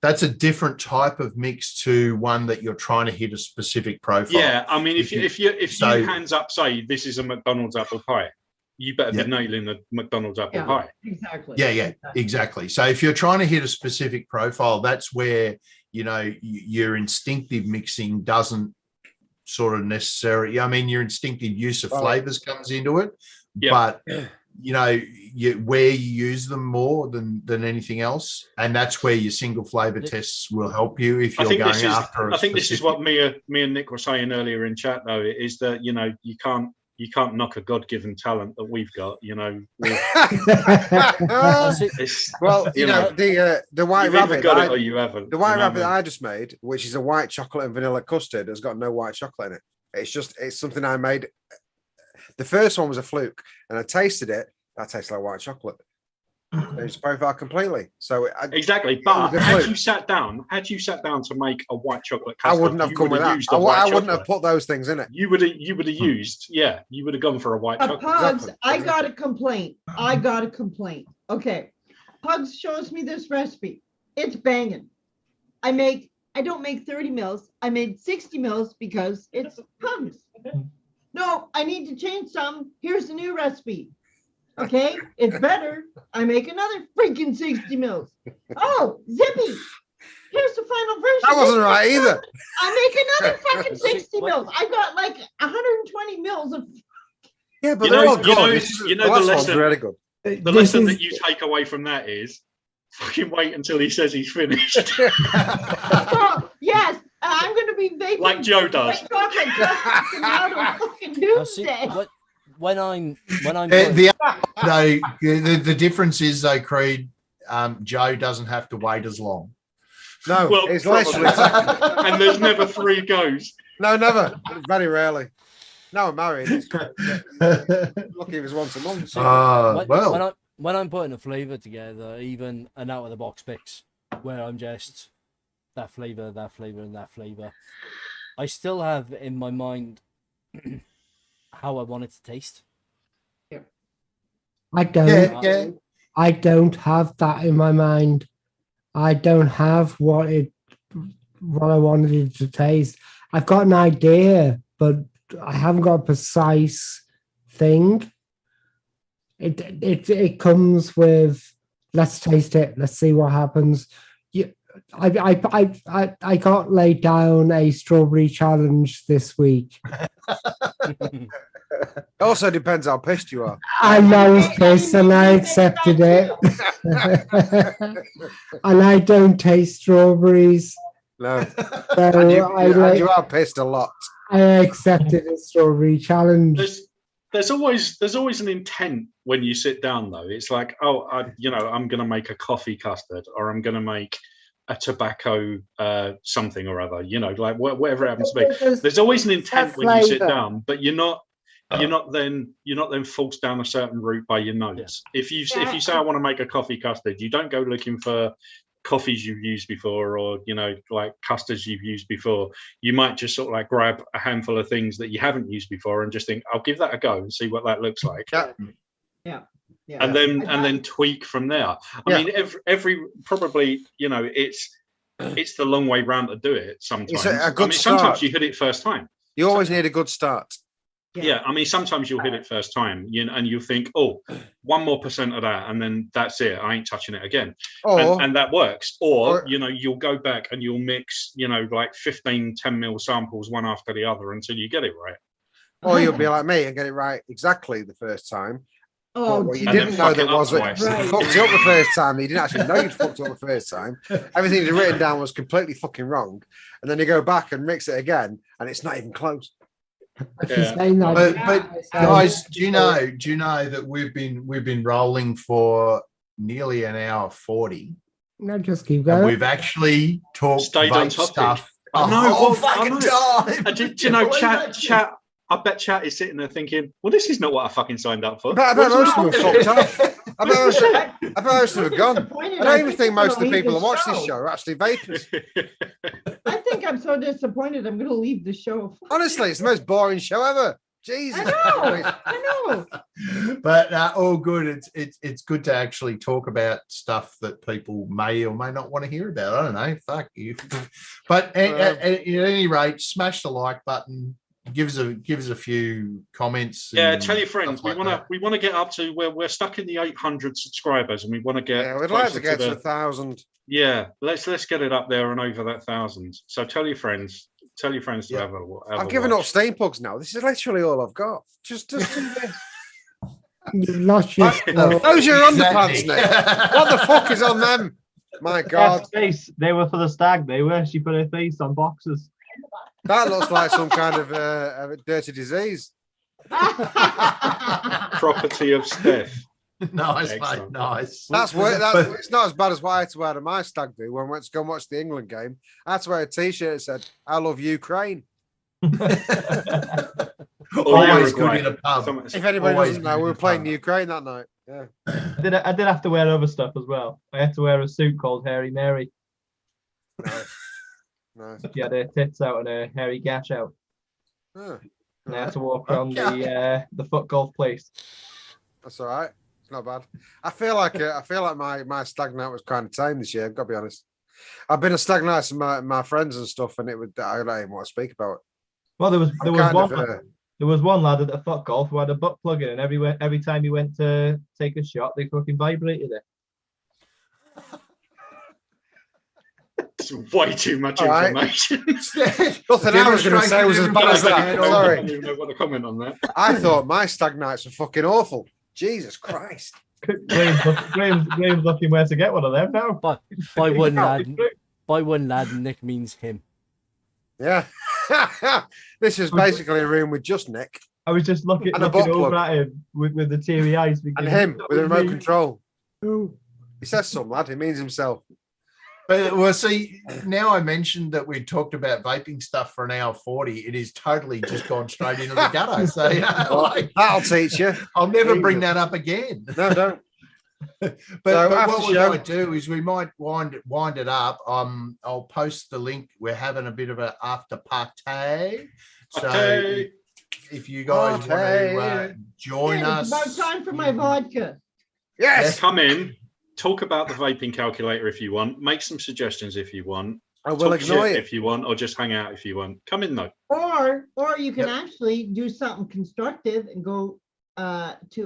C: That's a different type of mix to one that you're trying to hit a specific profile.
B: Yeah, I mean, if you hands up say this is a McDonald's apple pie, you better be nailing the McDonald's apple pie.
E: Exactly.
C: Yeah, exactly. So if you're trying to hit a specific profile, that's where your instinctive mixing doesn't sort of necessarily. I mean, your instinctive use of flavors comes into it, but where you use them more than anything else, and that's where your single flavor tests will help you if you're going after.
B: I think this is what me and Nick were saying earlier in chat, though, is that you can't knock a God-given talent that we've got.
D: Well, the white rabbit.
B: Got it or you haven't.
D: The white rabbit I just made, which is a white chocolate and vanilla custard, has got no white chocolate in it. It's something I made. The first one was a fluke, and I tasted it. That tastes like white chocolate. It's profile completely. So
B: exactly. But had you sat down to make a white chocolate custard,
D: I wouldn't have come with that. I wouldn't have put those things in it.
B: You would have used. Yeah, you would have gone for a white chocolate.
E: Pugs, I got a complaint. Okay, Pugs shows me this recipe. It's banging. I don't make 30 mils. I made 60 mils because it's Pugs. No, I need to change some. Here's the new recipe. Okay, it's better. I make another freaking 60 mils. Oh, zippy. Here's the final version.
D: That wasn't right either.
E: I make another fucking 60 mils. I got like 120 mils of.
D: Yeah, but they're all good.
B: The lesson.
D: Really good.
B: The lesson that you take away from that is fucking wait until he says he's finished,
E: Oh, yes, I'm going to be vaping.
B: like Joe does.
E: white chocolate just out of fucking doomsday.
A: When I'm
C: The difference is though, Creed, Joe doesn't have to wait as long.
D: No,
B: Well,
D: it's
B: probably.
D: literally
B: And there's never 3 goes.
D: no, never. Very rarely. No, I'm married. It's lucky if it's once a month.
A: when I'm putting a flavor together, even an out of the box mix, where I'm just that flavor, and that flavor, I still have in my mind how I want it to taste.
F: I don't. I don't have that in my mind. I don't have what I wanted it to taste. I've got an idea, but I haven't got a precise thing. It comes with, let's taste it, let's see what happens. I got laid down a strawberry challenge this week.
D: It also depends how pissed you are.
F: I was pissed and I accepted it. And I don't taste strawberries.
D: No.
F: So
D: you are pissed a lot.
F: I accepted a strawberry challenge.
B: There's always an intent when you sit down though. It's like, I'm going to make a coffee custard, or I'm going to make a tobacco something or other, like whatever it happens to be. There's always an intent when you sit down, but you're not then forced down a certain route by your nose. Yeah. If you say I want to make a coffee custard, you don't go looking for coffees you've used before, or like custards you've used before. You might just sort of like grab a handful of things that you haven't used before and just think, I'll give that a go and see what that looks like.
E: Yeah.
B: And then tweak from there. I mean, every probably, it's the long way round to do it sometimes.
D: It's a good
B: sometimes
D: start.
B: you hit it first time.
D: You always need a good start.
B: Yeah, I mean, sometimes you'll hit it first time, and you'll think, 1 more % of that, and then that's it. I ain't touching it again. And that works. Or you'll go back and you'll mix, like 15 10 mil samples one after the other until you get it right.
D: Or you'll be like me and get it right exactly the first time.
E: Oh,
D: what you didn't know that was
B: twice.
D: you fucked it up the first time. You didn't actually know you'd fucked it up the first time. Everything you'd written down was completely fucking wrong. And then you go back and mix it again, and it's not even close.
C: But guys, do you know that we've been rolling for nearly an hour 40?
F: No, just keep going.
C: And we've actually talked vape stuff.
B: Fucking time. Do you know, chat? I bet chat is sitting there thinking, well, this is not what I fucking signed up for.
D: I bet most of them are fucked off. I bet most of them are gone. I don't even think most of the people who watch this show are actually vapors.
E: I think I'm so disappointed. I'm going to leave the show.
D: Honestly, it's the most boring show ever. Jesus.
E: I know.
C: But all good. It's good to actually talk about stuff that people may or may not want to hear about. I don't know. Fuck you. But at any rate, smash the like button. Give us a few comments.
B: Yeah, tell your friends. We want to get up to where we're stuck in the 800 subscribers, and we want to get.
D: Yeah, we'd like to get to 1,000.
B: Yeah, let's get it up there and over that 1,000. So tell your friends. Tell your friends to have a.
D: I'm giving up stain pugs now. This is literally all I've got. Just do this.
F: You've lost your.
D: Those are your underpants, Nick. What the fuck is on them? My God.
H: Face. They were for the stag. They were. She put her face on boxes.
D: That looks like some kind of a dirty disease.
B: Property of Steph.
C: Nice,
B: Excellent.
C: mate. Nice.
D: It's not as bad as what I had to wear to my stag do when I went to go and watch the England game. I had to wear a T-shirt that said, I love Ukraine.
C: Always good in a pub.
D: If anybody doesn't know, we were playing Ukraine that night. Yeah.
H: I did have to wear other stuff as well. I had to wear a suit called Hairy Mary.
D: Nice.
H: She had her tits out and her hairy gash out.
D: Oh,
H: And I had to walk around the foot golf place.
D: that's all right. It's not bad. I feel like my stag night was kind of tame this year. I've got to be honest. I've been a stag night with my friends and stuff, and I don't even want to speak about it.
H: Well, there was one lad at the foot golf who had a butt plug in, and every time he went to take a shot, they fucking vibrated it.
B: It's way too much information.
D: Nothing I was going to say was as bad as that.
B: I
D: Sorry.
B: don't even know what to comment on that.
D: I thought my stag nights were fucking awful. Jesus Christ.
H: Graham's looking where to get one of them now.
A: By one lad. By one lad, Nick means him.
D: Yeah. This is basically a room with just Nick
H: I was just looking
D: And a butt
H: over
D: plug.
H: at him with the teary eyes.
D: and
H: thinking,
D: him with a remote
H: me.
D: control. He says some lad. He means himself.
C: But well, see, now I mentioned that we talked about vaping stuff for an hour 40. It is totally just gone straight into the gutter. So like,
D: That'll teach you.
C: I'll never bring that up again.
D: No, don't.
C: But,
D: So
C: but
D: after
C: what we
D: show-
C: might do is we might wind it up. I'll post the link. We're having a bit of an after party. So
B: Okay.
C: if you guys want to join
E: Yeah,
C: us,
E: it's about time for my vodka.
D: Yes.
B: Come in, talk about the vaping calculator if you want, make some suggestions if you want,
D: I will
B: talk
D: ignore
B: shit
D: you.
B: if you want, or just hang out if you want. Come in though.
E: Or you can
C: Yep.
E: actually do something constructive and go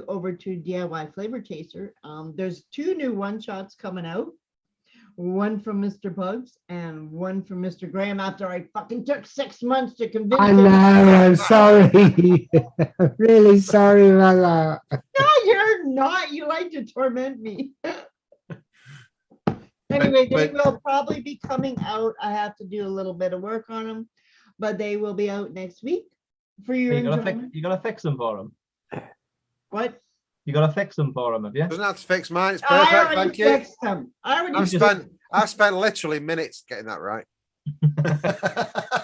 E: over to DIY Flavor Chaser. There's 2 new one shots coming out. One from Mr. Bugs and one from Mr. Graham after I fucking took 6 months to convince
F: I
E: him.
F: know, I'm sorry. I'm really sorry about that.
E: No, you're not. You like to torment me. Anyway, they
C: but-
E: will probably be coming out. I have to do a little bit of work on them, but they will be out next week for your
H: You gotta
E: enjoyment.
H: fix them for him.
E: What?
H: You gotta fix them for him, have you?
D: Doesn't have to fix mine. It's
E: I
D: perfect.
E: already
D: Thank you.
E: fixed them. I already
D: I've spent literally minutes getting that right.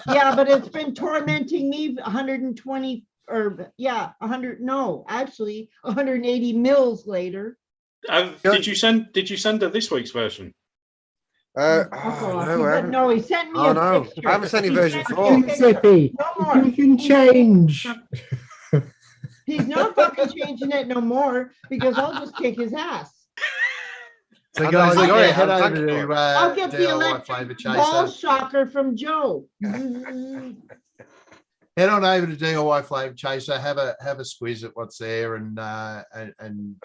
E: Yeah, but it's been tormenting me 120 or 180 mils later.
B: Did you send her this week's version?
E: Fuck
D: Oh,
E: off.
D: no,
E: He
D: I
E: said
D: haven't.
E: no, he sent me
D: Oh,
E: a
D: no.
E: picture.
D: I haven't sent you
E: He
D: version
E: sent
D: 4.
E: me a picture.
F: Zippy,
E: No more.
F: you can change.
E: He's not fucking changing it no more because I'll just kick his ass.
C: So
D: I
C: guys,
D: know,
C: you
D: I
C: gotta head
D: know,
C: over
D: thank you.
C: to
E: I'll get the
C: DIY Flavor
E: electric ball
C: Chaser.
E: shocker from Joe.
C: Head on over to DIY Flavor Chaser. Have a squiz at what's there, and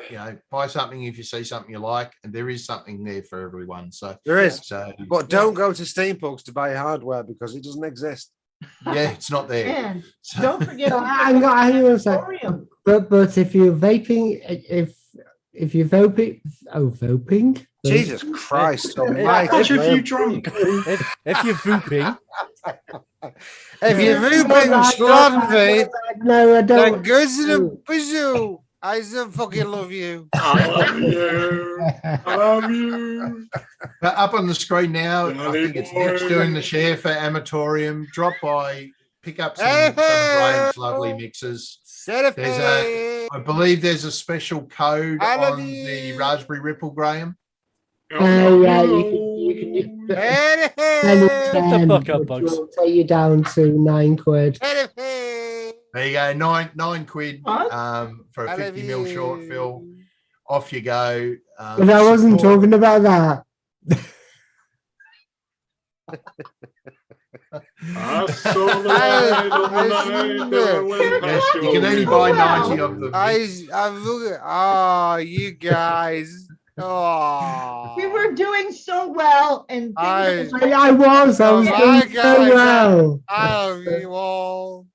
C: you know, buy something if you see something you like. And there is something there for everyone. So
D: There is.
C: So
D: But don't go to Steampugs to buy hardware because it doesn't exist.
C: yeah, it's not there.
E: And
C: So-
E: don't forget to
F: Hang on a sec.
E: Emporium.
F: But if you're vaping, if you're vaping,
D: Jesus Christ
B: What
D: almighty.
B: have you drunk?
A: If you're vooping,
D: If you're
F: No,
D: vooping Slottenby,
F: no, I
D: then
F: don't.
D: go to the bazoo. I so fucking love you.
B: I love you. I love you.
C: But up on the screen now, I
B: Johnny
C: think it's
B: boy.
C: Nick's doing the share for Amatorium. Drop by, pick up some of Graham's lovely mixes.
D: Set
C: There's I believe there's a special code
D: I love
C: on
D: you.
C: the Raspberry Ripple, Graham.
F: Yeah, you can do any
A: Shut the
F: 10,
A: fuck up,
F: which
A: Bugs.
F: will take you down to £9.
C: There you go, nine quid
E: What?
C: for
D: I
C: a
D: love
C: 50 mil short
D: you.
C: fill. Off you go.
F: But I wasn't
C: support-
F: talking about that.
B: I saw the light of the night that went
C: Yes,
B: past
C: you
B: your
C: can only
B: window.
C: buy 90 of them.
D: I'm looking. Oh, you guys. Oh.
E: We were doing so well and things were-
F: I was
D: Oh,
F: doing
D: my
F: so
D: God.
F: well.
D: I love you all.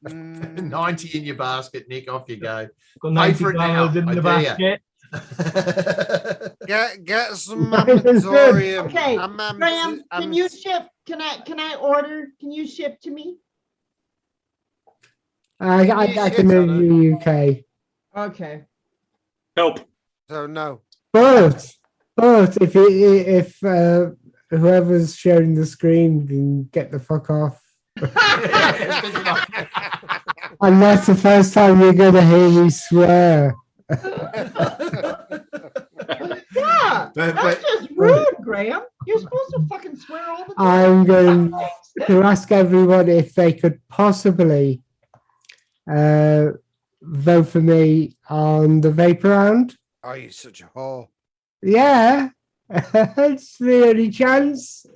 D: Mm.
C: 90 in your basket, Nick. Off you go.
H: Got
C: Pay
H: 90
C: for it now,
H: dollars in
C: I
H: the
C: dare ya.
H: basket.
D: Get some Amatorium.
E: Okay, Graham, can you ship? Can I order? Can you ship to me?
F: I can move you UK.
E: Okay.
B: Help.
D: So no.
F: But if whoever's sharing the screen can get the fuck off. And that's the first time you're gonna hear me swear.
E: Yeah,
C: But-
E: that's just rude, Graham. You're supposed to fucking swear all the time.
F: I'm going to ask everyone if they could possibly vote for me on the Vapor Round.
D: Oh, you're such a whore.
F: Yeah, it's the only chance.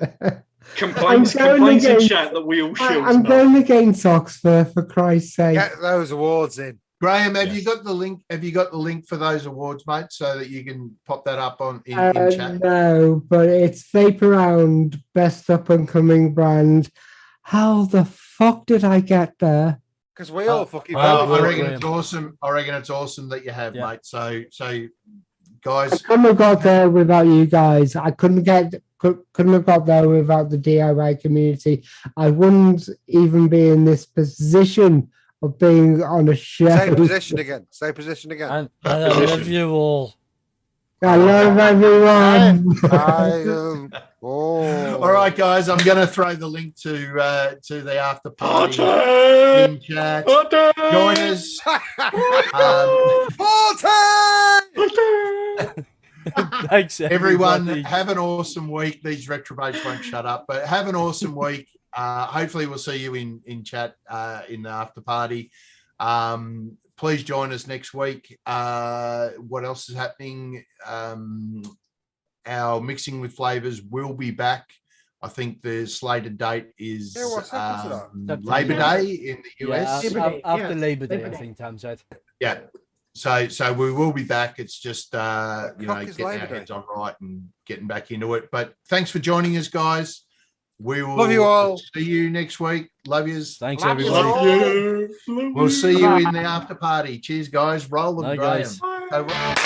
B: Complaints
F: I'm going
B: in
F: against-
B: chat that we all should.
F: I'm going against Oxford, for Christ's sake.
D: Get those awards in.
C: Graham, have you
B: Yes.
C: got the link? Have you got the link for those awards, mate, so that you can pop that up in chat?
F: No, but it's Vapor Round, best up and coming brand. How the fuck did I get there?
D: Because we all fucking
C: Well,
D: voted
C: I
D: for
C: reckon
D: it.
C: it's awesome. I reckon it's awesome that you have,
A: Yeah.
C: mate. So
F: I
C: guys,
F: couldn't have got there without you guys. I couldn't have got there without the DIY community. I wouldn't even be in this position of being on a show.
D: Say position again. Say position again.
A: And I love
C: Position.
A: you all.
F: I love everyone.
C: all right, guys, I'm going to throw the link to the after party
B: Party!
C: in chat.
B: Party!
C: Join us.
A: Thanks,
C: Everyone,
A: everybody.
C: have an awesome week. These retrobates won't shut up, but have an awesome week. Hopefully, we'll see you in chat in the after party. Please join us next week. What else is happening? Our mixing with flavors will be back. I think the slated date is
D: Yeah, what's happened to that?
C: Labor Day in the US.
E: Labor Day,
A: After
E: yes,
A: Labor Day,
E: Labor
A: I
E: Day.
A: think Tam said.
C: Yeah. So we will be back. It's just
D: Fuck
C: getting
D: is
C: our
D: Labor Day?
C: heads on right and getting back into it. But thanks for joining us, guys. We will
D: Love you all.
C: see you next week. Love yous.
A: Thanks,
D: Love you
A: everybody.
D: all.
B: Love you. Love
C: We'll
B: you.
C: see you in the after party. Cheers, guys. Roll them,
A: Bye,
C: Graham.
A: guys.
C: So-